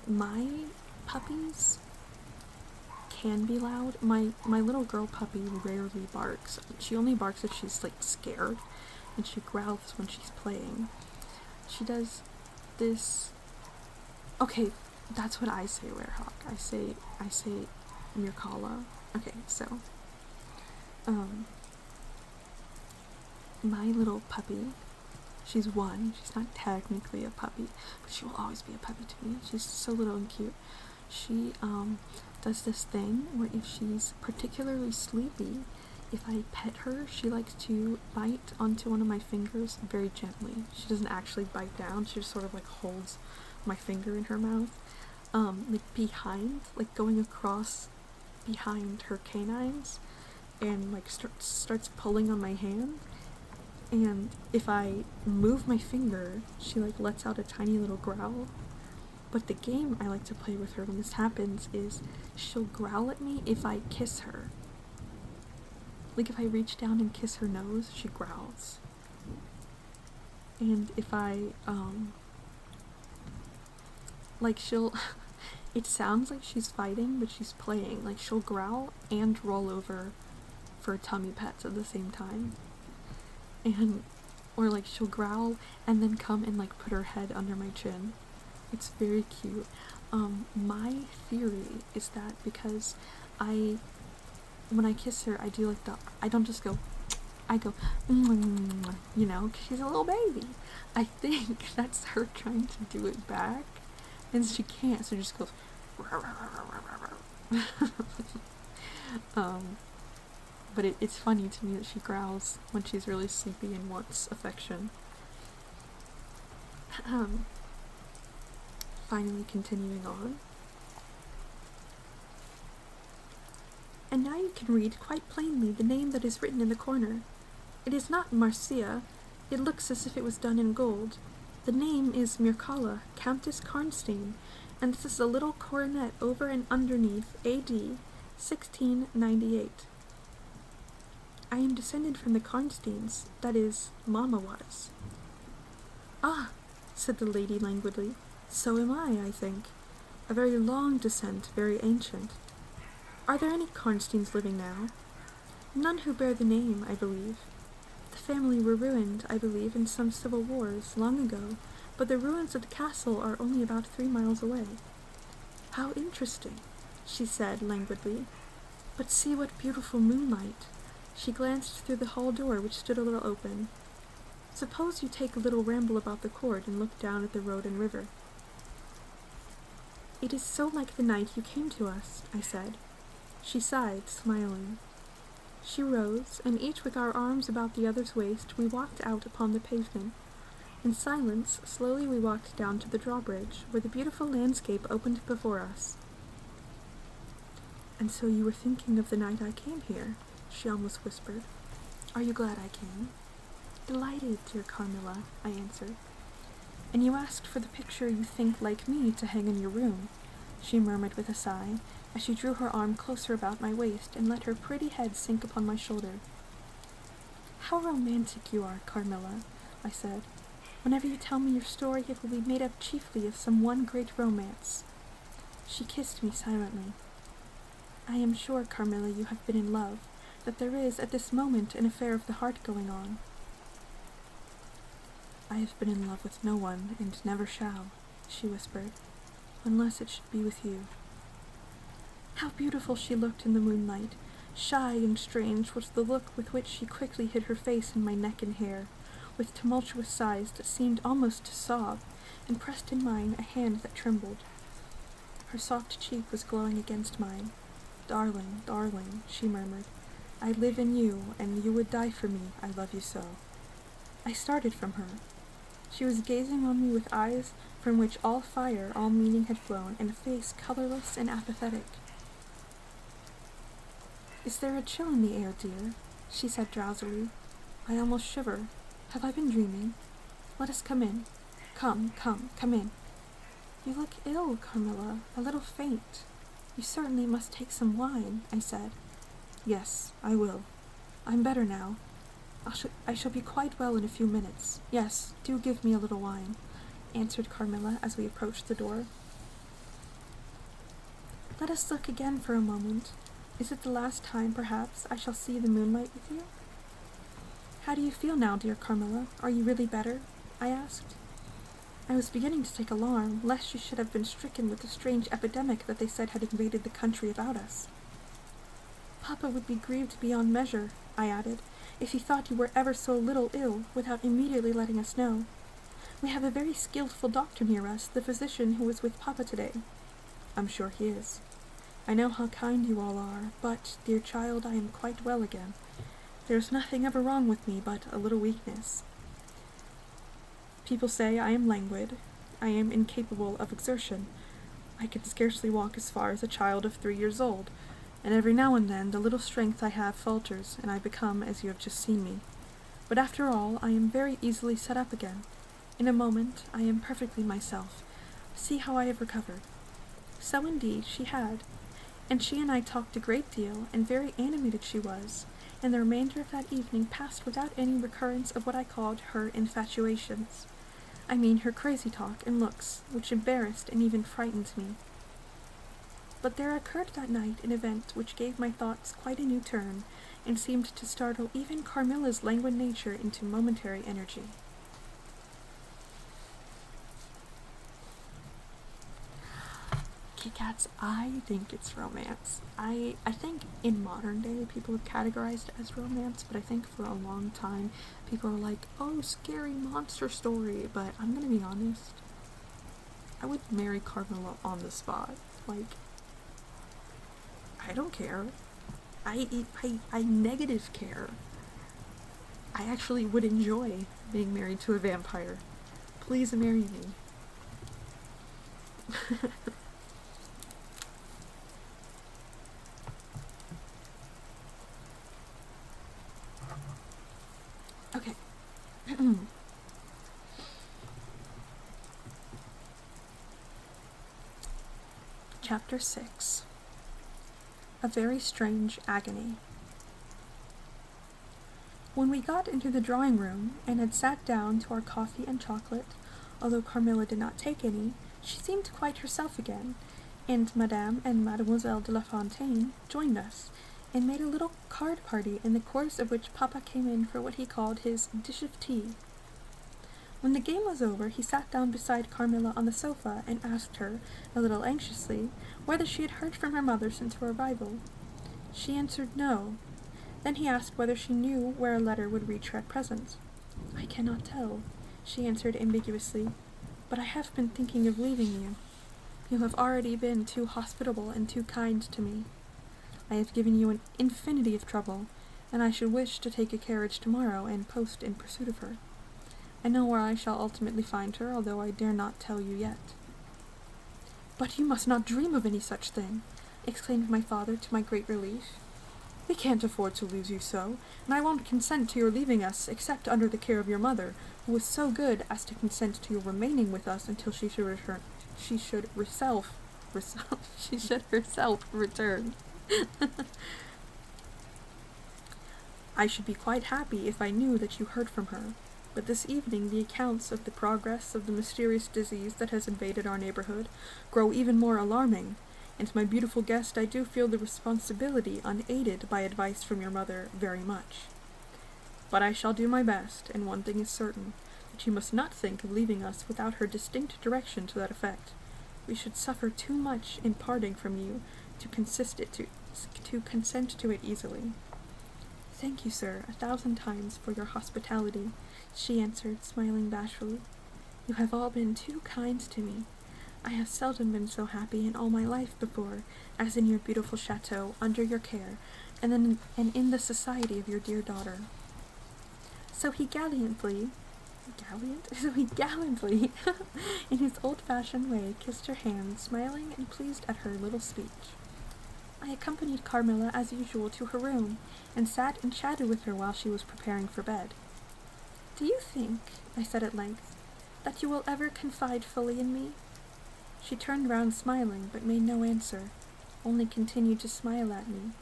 My puppies can be loud. My little girl puppy rarely barks. She only barks if she's like scared, and she growls when she's playing. She does this. Okay, that's what I say, Werehawk. I say Mircalla. Okay, so my little puppy, she's one. She's not technically a puppy, but she will always be a puppy to me. She's so little and cute. She does this thing where if she's particularly sleepy, if I pet her, she likes to bite onto one of my fingers very gently. She doesn't actually bite down, she just sort of like holds my finger in her mouth. Like behind, like going across behind her canines, and like starts pulling on my hand. And if I move my finger, she like lets out a tiny little growl. But the game I like to play with her when this happens is she'll growl at me if I kiss her. Like if I reach down and kiss her nose, she growls. And if I, like she'll, it sounds like she's fighting, but she's playing. Like she'll growl and roll over for tummy pets at the same time. And, or like she'll growl and then come and like put her head under my chin. It's very cute. My theory is that because when I kiss her, I do like I don't just go, I go, you know, 'cause she's a little baby. I think that's her trying to do it back, and she can't, so she just goes, but it's funny to me that she growls when she's really sleepy and wants affection. Finally continuing on. And now you can read quite plainly the name that is written in the corner. It is not Marcia. It looks as if it was done in gold. The name is Mircalla, Countess Karnstein, and this is a little coronet over and underneath A.D. 1698. I am descended from the Karnsteins, that is, Mama was. Ah, said the lady languidly. So am I think. A very long descent, very ancient. Are there any Karnsteins living now? None who bear the name, I believe. The family were ruined, I believe, in some civil wars, long ago, but the ruins of the castle are only about 3 miles away. How interesting, she said languidly. But see what beautiful moonlight! She glanced through the hall door, which stood a little open. Suppose you take a little ramble about the court and look down at the road and river. It is so like the night you came to us, I said. She sighed, smiling. She rose, and each with our arms about the other's waist, we walked out upon the pavement. In silence, slowly we walked down to the drawbridge, where the beautiful landscape opened before us. And so you were thinking of the night I came here, she almost whispered. Are you glad I came? Delighted, dear Carmilla, I answered. And you asked for the picture you think like me to hang in your room, she murmured with a sigh, as she drew her arm closer about my waist and let her pretty head sink upon my shoulder. How romantic you are, Carmilla, I said. Whenever you tell me your story, it will be made up chiefly of some one great romance. She kissed me silently. I am sure, Carmilla, you have been in love, that there is at this moment an affair of the heart going on. I have been in love with no one, and never shall, she whispered, unless it should be with you. How beautiful she looked in the moonlight! Shy and strange was the look with which she quickly hid her face in my neck and hair, with tumultuous sighs that seemed almost to sob, and pressed in mine a hand that trembled. Her soft cheek was glowing against mine. Darling, darling, she murmured, I live in you, and you would die for me, I love you so. I started from her. She was gazing on me with eyes from which all fire, all meaning had flown, and a face colorless and apathetic. Is there a chill in the air, dear? She said drowsily. I almost shiver. Have I been dreaming? Let us come in. Come in. You look ill, Carmilla, a little faint. You certainly must take some wine, I said. Yes, I will. I'm better now. I shall be quite well in a few minutes. Yes, do give me a little wine, answered Carmilla as we approached the door. Let us look again for a moment. Is it the last time, perhaps, I shall see the moonlight with you? How do you feel now, dear Carmilla? Are you really better? I asked. I was beginning to take alarm, lest she should have been stricken with the strange epidemic that they said had invaded the country about us. Papa would be grieved beyond measure, I added, if he thought you were ever so little ill, without immediately letting us know. We have a very skillful doctor near us, the physician who was with Papa today. I'm sure he is. I know how kind you all are, but, dear child, I am quite well again. There is nothing ever wrong with me but a little weakness. People say I am languid. I am incapable of exertion. I can scarcely walk as far as a child of 3 years old, and every now and then the little strength I have falters, and I become as you have just seen me. But after all, I am very easily set up again. In a moment, I am perfectly myself. See how I have recovered. So indeed she had, and she and I talked a great deal, and very animated she was, and the remainder of that evening passed without any recurrence of what I called her infatuations. I mean her crazy talk and looks, which embarrassed and even frightened me. But there occurred that night an event which gave my thoughts quite a new turn, and seemed to startle even Carmilla's languid nature into momentary energy. Kit Kats, I think it's romance. I think in modern day people have categorized it as romance, but I think for a long time people are like, oh, scary monster story, but I'm gonna be honest, I would marry Carmilla on the spot. Like, I don't care. I negative care. I actually would enjoy being married to a vampire. Please marry me. Okay. Chapter 6. A very strange agony. When we got into the drawing room and had sat down to our coffee and chocolate, although Carmilla did not take any, she seemed quite herself again, and Madame and Mademoiselle de la Fontaine joined us, and made a little card party in the course of which Papa came in for what he called his dish of tea. When the game was over, he sat down beside Carmilla on the sofa and asked her, a little anxiously, whether she had heard from her mother since her arrival. She answered no. Then he asked whether she knew where a letter would reach her at present. I cannot tell, she answered ambiguously, but I have been thinking of leaving you. You have already been too hospitable and too kind to me. I have given you an infinity of trouble, and I should wish to take a carriage tomorrow and post in pursuit of her. I know where I shall ultimately find her, although I dare not tell you yet. But you must not dream of any such thing, exclaimed my father to my great relief. We can't afford to lose you so, and I won't consent to your leaving us except under the care of your mother, who was so good as to consent to your remaining with us until she should return. She should herself return. I should be quite happy if I knew that you heard from her, but this evening the accounts of the progress of the mysterious disease that has invaded our neighborhood grow even more alarming, and my beautiful guest, I do feel the responsibility, unaided by advice from your mother, very much. But I shall do my best, and one thing is certain, that you must not think of leaving us without her distinct direction to that effect. We should suffer too much in parting from you to consent to it easily. Thank you, sir, 1,000 times for your hospitality, she answered, smiling bashfully. You have all been too kind to me. I have seldom been so happy in all my life before, as in your beautiful chateau, under your care, and in the society of your dear daughter. So he gallantly, in his old-fashioned way, kissed her hand, smiling and pleased at her little speech. I accompanied Carmilla as usual to her room, and sat and chatted with her while she was preparing for bed. Do you think, I said at length, that you will ever confide fully in me? She turned round smiling, but made no answer, only continued to smile at me.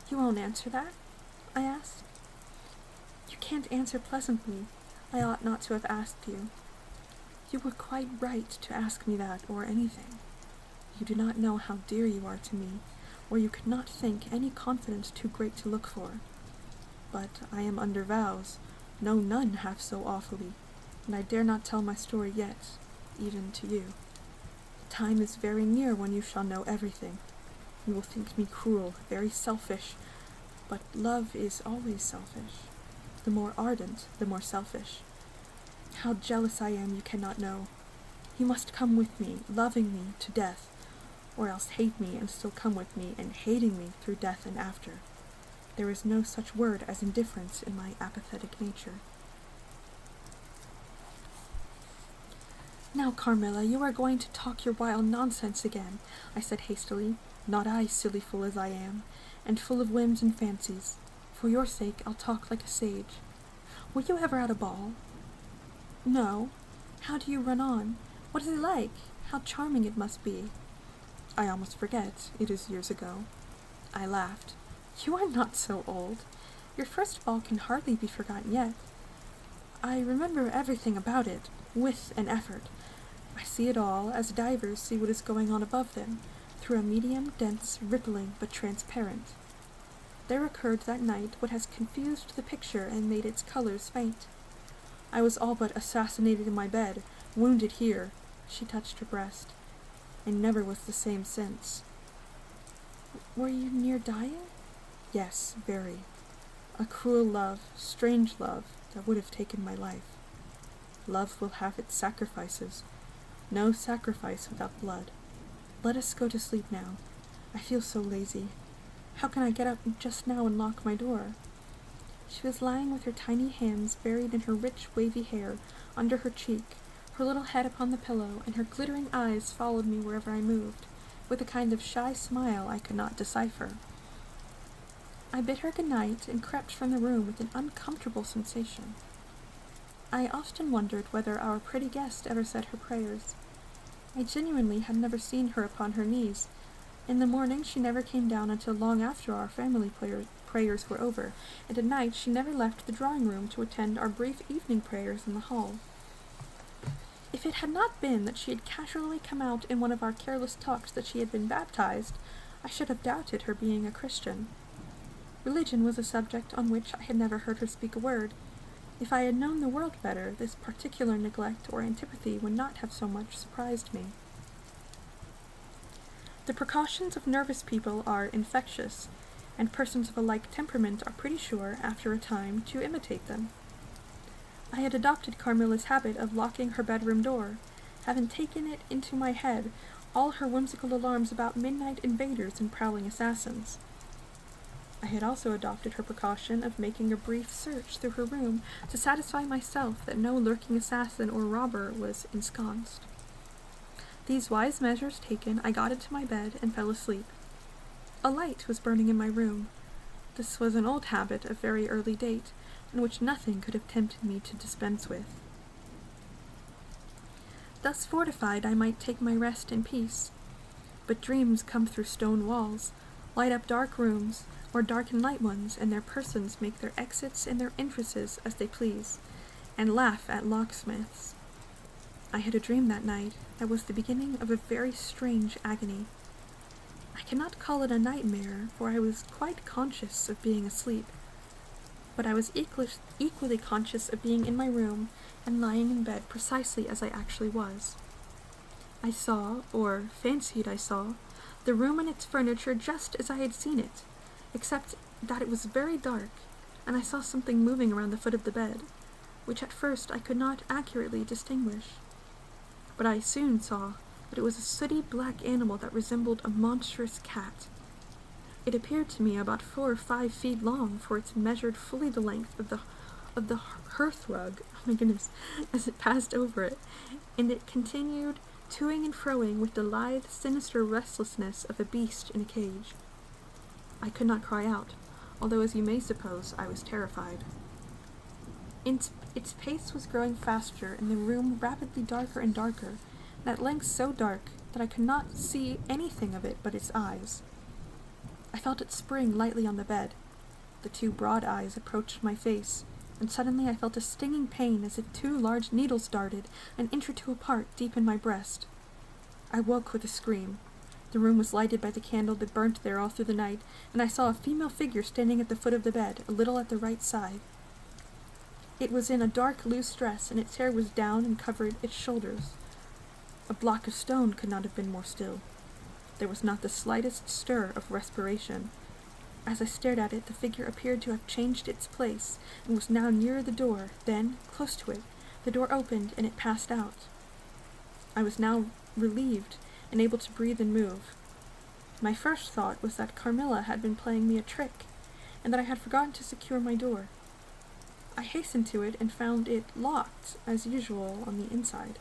You won't answer that? I asked. You can't answer pleasantly. I ought not to have asked you. You were quite right to ask me that, or anything. You do not know how dear you are to me, or you could not think any confidence too great to look for. But I am under vows, no nun half so awfully, and I dare not tell my story yet, even to you. The time is very near when you shall know everything. You will think me cruel, very selfish, but love is always selfish. The more ardent, the more selfish. How jealous I am you cannot know. You must come with me, loving me to death, or else hate me and still come with me, and hating me through death and after. There is no such word as indifference in my apathetic nature. Now, Carmilla, you are going to talk your wild nonsense again, I said hastily. Not I, silly fool as I am, and full of whims and fancies. For your sake, I'll talk like a sage. Were you ever at a ball? No. How do you run on? What is it like? How charming it must be. I almost forget. It is years ago. I laughed. You are not so old. Your first ball can hardly be forgotten yet. I remember everything about it, with an effort. I see it all, as divers see what is going on above them, through a medium, dense, rippling, but transparent. There occurred that night what has confused the picture and made its colors faint. I was all but assassinated in my bed, wounded here, she touched her breast, and never was the same since. Were you near dying? Yes, very. A cruel love, strange love, that would have taken my life. Love will have its sacrifices. No sacrifice without blood. Let us go to sleep now. I feel so lazy. How can I get up just now and lock my door? She was lying with her tiny hands buried in her rich, wavy hair, under her cheek, her little head upon the pillow, and her glittering eyes followed me wherever I moved, with a kind of shy smile I could not decipher. I bid her good night and crept from the room with an uncomfortable sensation. I often wondered whether our pretty guest ever said her prayers. I genuinely had never seen her upon her knees. In the morning she never came down until long after our family prayers were over, and at night she never left the drawing-room to attend our brief evening prayers in the hall. If it had not been that she had casually come out in one of our careless talks that she had been baptized, I should have doubted her being a Christian. Religion was a subject on which I had never heard her speak a word. If I had known the world better, this particular neglect or antipathy would not have so much surprised me. The precautions of nervous people are infectious, and persons of a like temperament are pretty sure, after a time, to imitate them. I had adopted Carmilla's habit of locking her bedroom door, having taken it into my head all her whimsical alarms about midnight invaders and prowling assassins. I had also adopted her precaution of making a brief search through her room to satisfy myself that no lurking assassin or robber was ensconced. These wise measures taken, I got into my bed and fell asleep. A light was burning in my room. This was an old habit of very early date, and which nothing could have tempted me to dispense with. Thus fortified, I might take my rest in peace. But dreams come through stone walls, light up dark rooms, or darken light ones, and their persons make their exits and their entrances as they please, and laugh at locksmiths. I had a dream that night that was the beginning of a very strange agony. I cannot call it a nightmare, for I was quite conscious of being asleep, but I was equally conscious of being in my room and lying in bed precisely as I actually was. I saw, or fancied I saw, the room and its furniture just as I had seen it, except that it was very dark, and I saw something moving around the foot of the bed, which at first I could not accurately distinguish. But I soon saw that it was a sooty black animal that resembled a monstrous cat. It appeared to me about 4 or 5 feet long, for it measured fully the length of the hearth rug, oh my goodness, as it passed over it, and it continued toing and froing with the lithe, sinister restlessness of a beast in a cage. I could not cry out, although as you may suppose, I was terrified. Its pace was growing faster, and the room rapidly darker and darker, and at length so dark that I could not see anything of it but its eyes. I felt it spring lightly on the bed. The 2 broad eyes approached my face, and suddenly I felt a stinging pain as if 2 large needles darted an inch or 2 apart deep in my breast. I woke with a scream. The room was lighted by the candle that burnt there all through the night, and I saw a female figure standing at the foot of the bed, a little at the right side. It was in a dark, loose dress, and its hair was down and covered its shoulders. A block of stone could not have been more still. There was not the slightest stir of respiration. As I stared at it, the figure appeared to have changed its place, and was now nearer the door. Then, close to it, the door opened, and it passed out. I was now relieved, and able to breathe and move. My first thought was that Carmilla had been playing me a trick, and that I had forgotten to secure my door. I hastened to it, and found it locked, as usual, on the inside.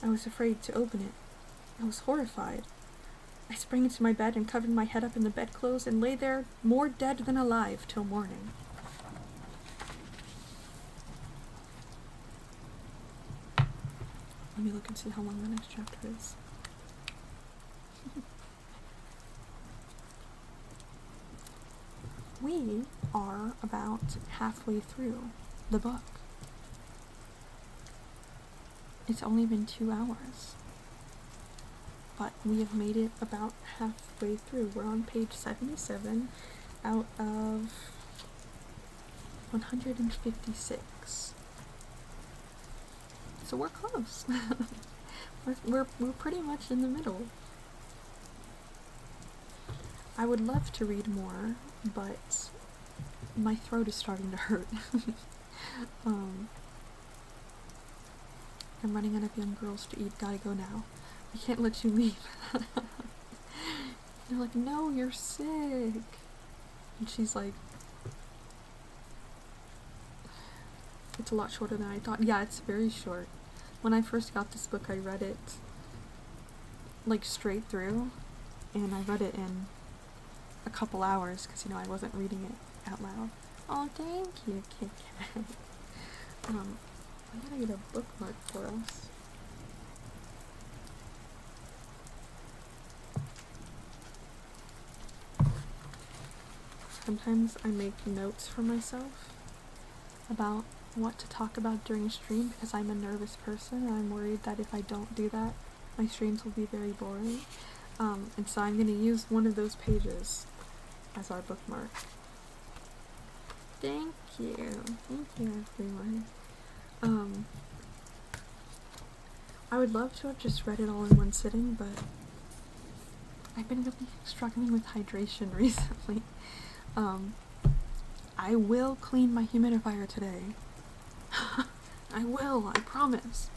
I was afraid to open it. I was horrified. I sprang into my bed and covered my head up in the bedclothes and lay there more dead than alive till morning. Let me look and see how long the next chapter is. We are about halfway through the book. It's only been 2 hours. But we have made it about halfway through. We're on page 77 out of 156. So we're close. we're pretty much in the middle. I would love to read more, but my throat is starting to hurt. I'm running out of young girls to eat. Gotta go now. I can't let you leave. They're like, no, you're sick. And she's like, it's a lot shorter than I thought. Yeah, it's very short. When I first got this book, I read it like straight through, and I read it in a couple hours because, I wasn't reading it out loud. Oh, thank you, Kit Kat. I gotta get a bookmark for us. Sometimes I make notes for myself about what to talk about during a stream because I'm a nervous person and I'm worried that if I don't do that, my streams will be very boring. And so I'm going to use one of those pages as our bookmark. Thank you. Thank you, everyone. I would love to have just read it all in one sitting, but I've been really struggling with hydration recently. I will clean my humidifier today. I will, I promise.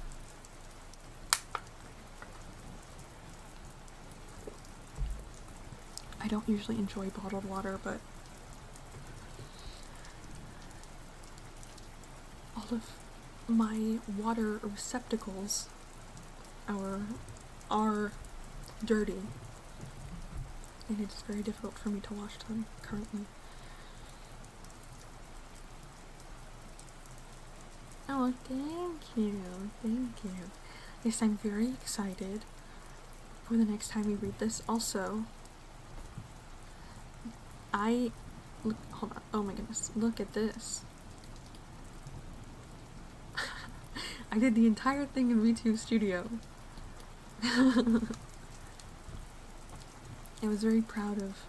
I don't usually enjoy bottled water, but all of my water receptacles are dirty, and it's very difficult for me to wash them currently. Oh, thank you, thank you. Yes, I'm very excited for the next time we read this. Also, hold on, oh my goodness, look at this. I did the entire thing in VTube Studio. I was very proud of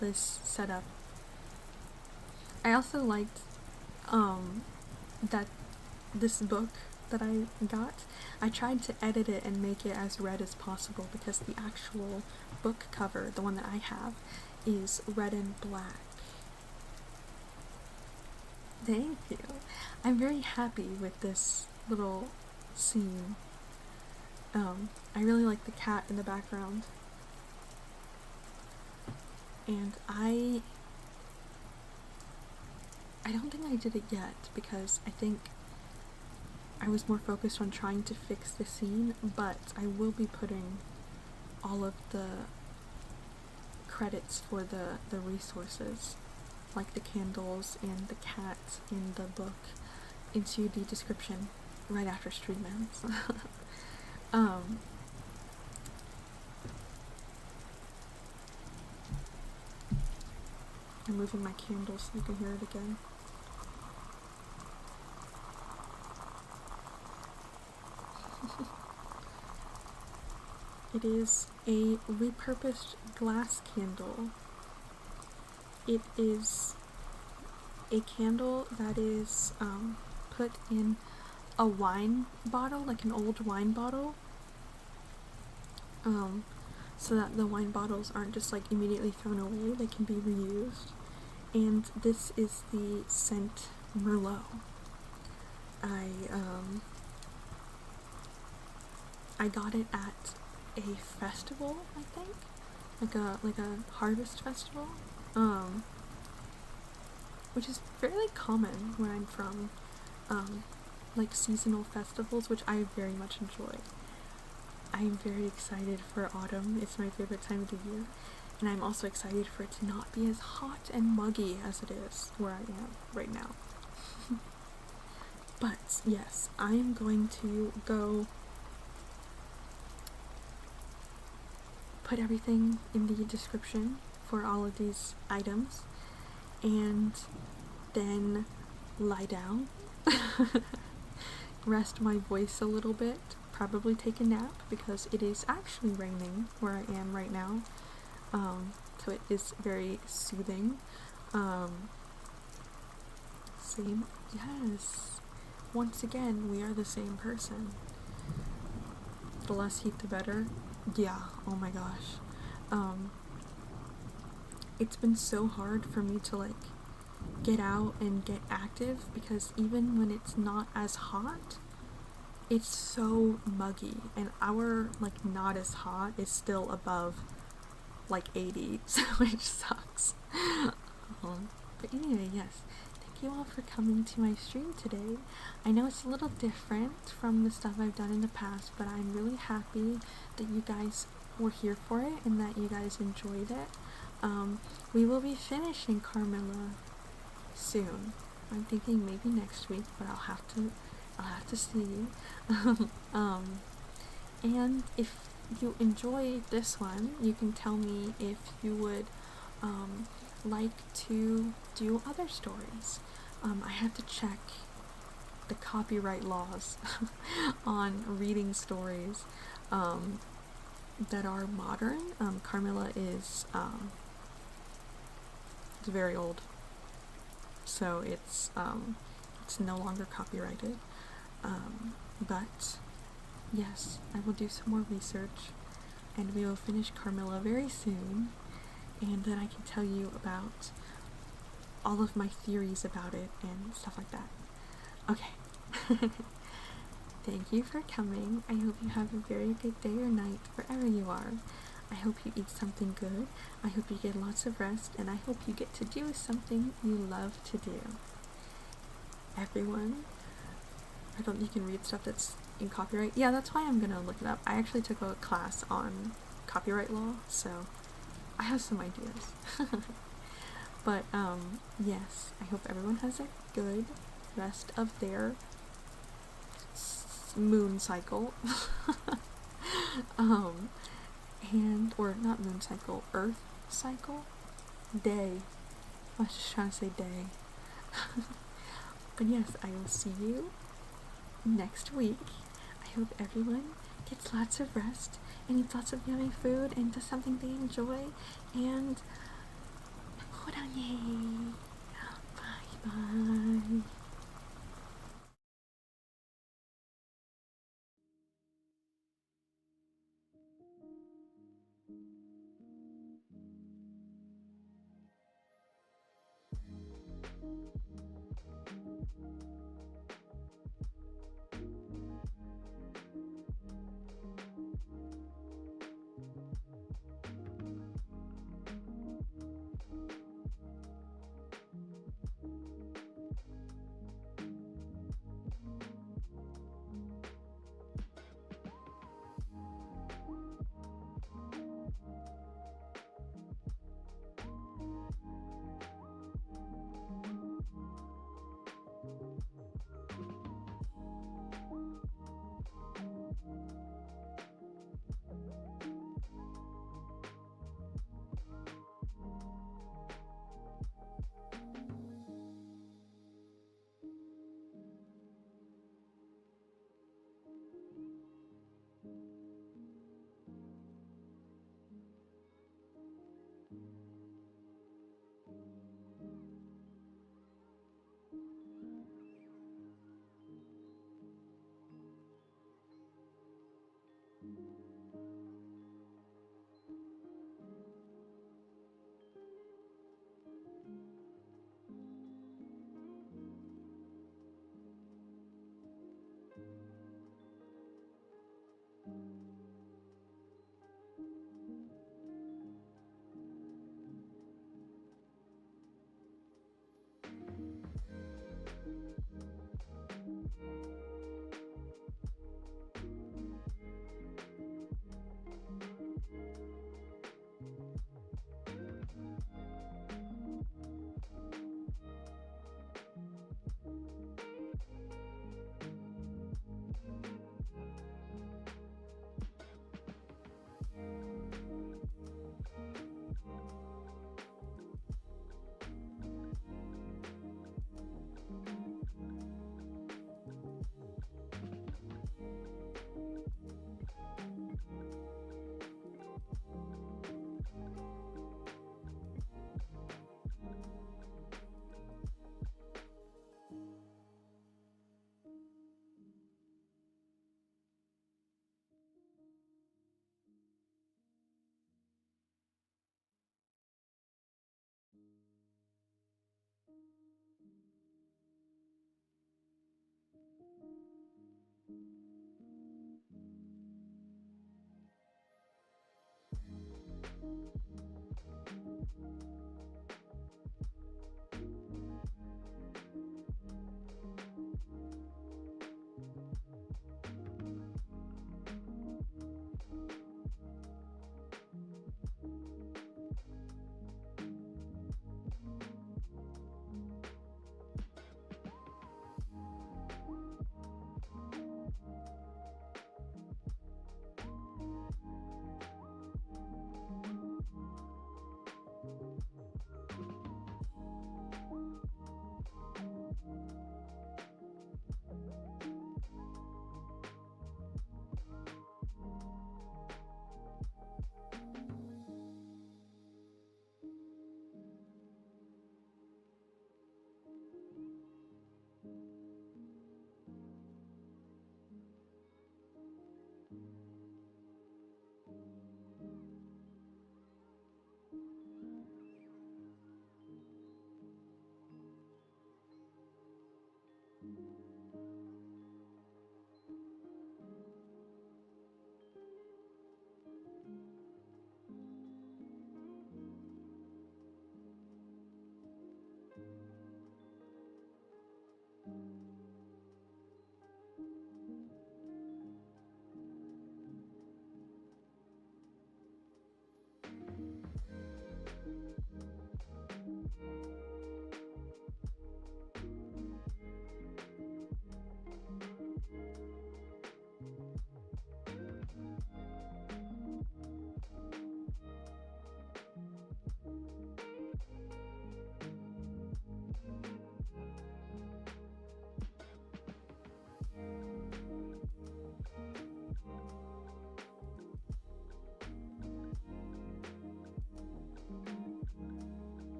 this setup. I also liked that this book that I got, I tried to edit it and make it as red as possible because the actual book cover, the one that I have, is red and black. Thank you. I'm very happy with this little scene. I really like the cat in the background. And I don't think I did it yet because I think I was more focused on trying to fix the scene, but I will be putting all of the credits for the resources, like the candles and the cat in the book, into the description right after stream ends. I'm moving my candle so you can hear it again. It is a repurposed glass candle. It is a candle that is put in a wine bottle, like an old wine bottle, so that the wine bottles aren't just like immediately thrown away, they can be reused. And this is the scent Merlot. I got it at a festival, I think, like a harvest festival, which is fairly common where I'm from, like seasonal festivals, which I very much enjoy. I'm very excited for autumn. It's my favorite time of the year, and I'm also excited for it to not be as hot and muggy as it is where I am right now. But yes, I am going to go put everything in the description for all of these items, and then lie down, rest my voice a little bit, probably take a nap because it is actually raining where I am right now, so it is very soothing. Same, yes, once again we are the same person. The less heat the better. Yeah, oh my gosh. It's been so hard for me to like get out and get active because even when it's not as hot, it's so muggy, and our like not as hot is still above like 80, which sucks. But anyway, yes, thank you all for coming to my stream today. I know it's a little different from the stuff I've done in the past, but I'm really happy that you guys were here for it and that you guys enjoyed it. We will be finishing Carmilla soon. I'm thinking maybe next week, but I'll have to see. And if you enjoy this one, you can tell me if you would like to do other stories. I have to check the copyright laws on reading stories that are modern. Carmilla is it's very old, so it's no longer copyrighted. But yes, I will do some more research, and we will finish Carmilla very soon, and then I can tell you about all of my theories about it and stuff like that. Okay. Thank you for coming. I hope you have a very good day or night wherever you are. I hope you eat something good. I hope you get lots of rest, and I hope you get to do something you love to do. Everyone, you can read stuff that's in copyright. Yeah, that's why I'm gonna look it up. I actually took a class on copyright law, so I have some ideas. But, yes, I hope everyone has a good rest of their moon cycle. Or not moon cycle, earth cycle? Day. I was just trying to say day. But yes, I will see you next week. I hope everyone gets lots of rest and eats lots of yummy food and does something they enjoy. And 호랑이. Bye bye.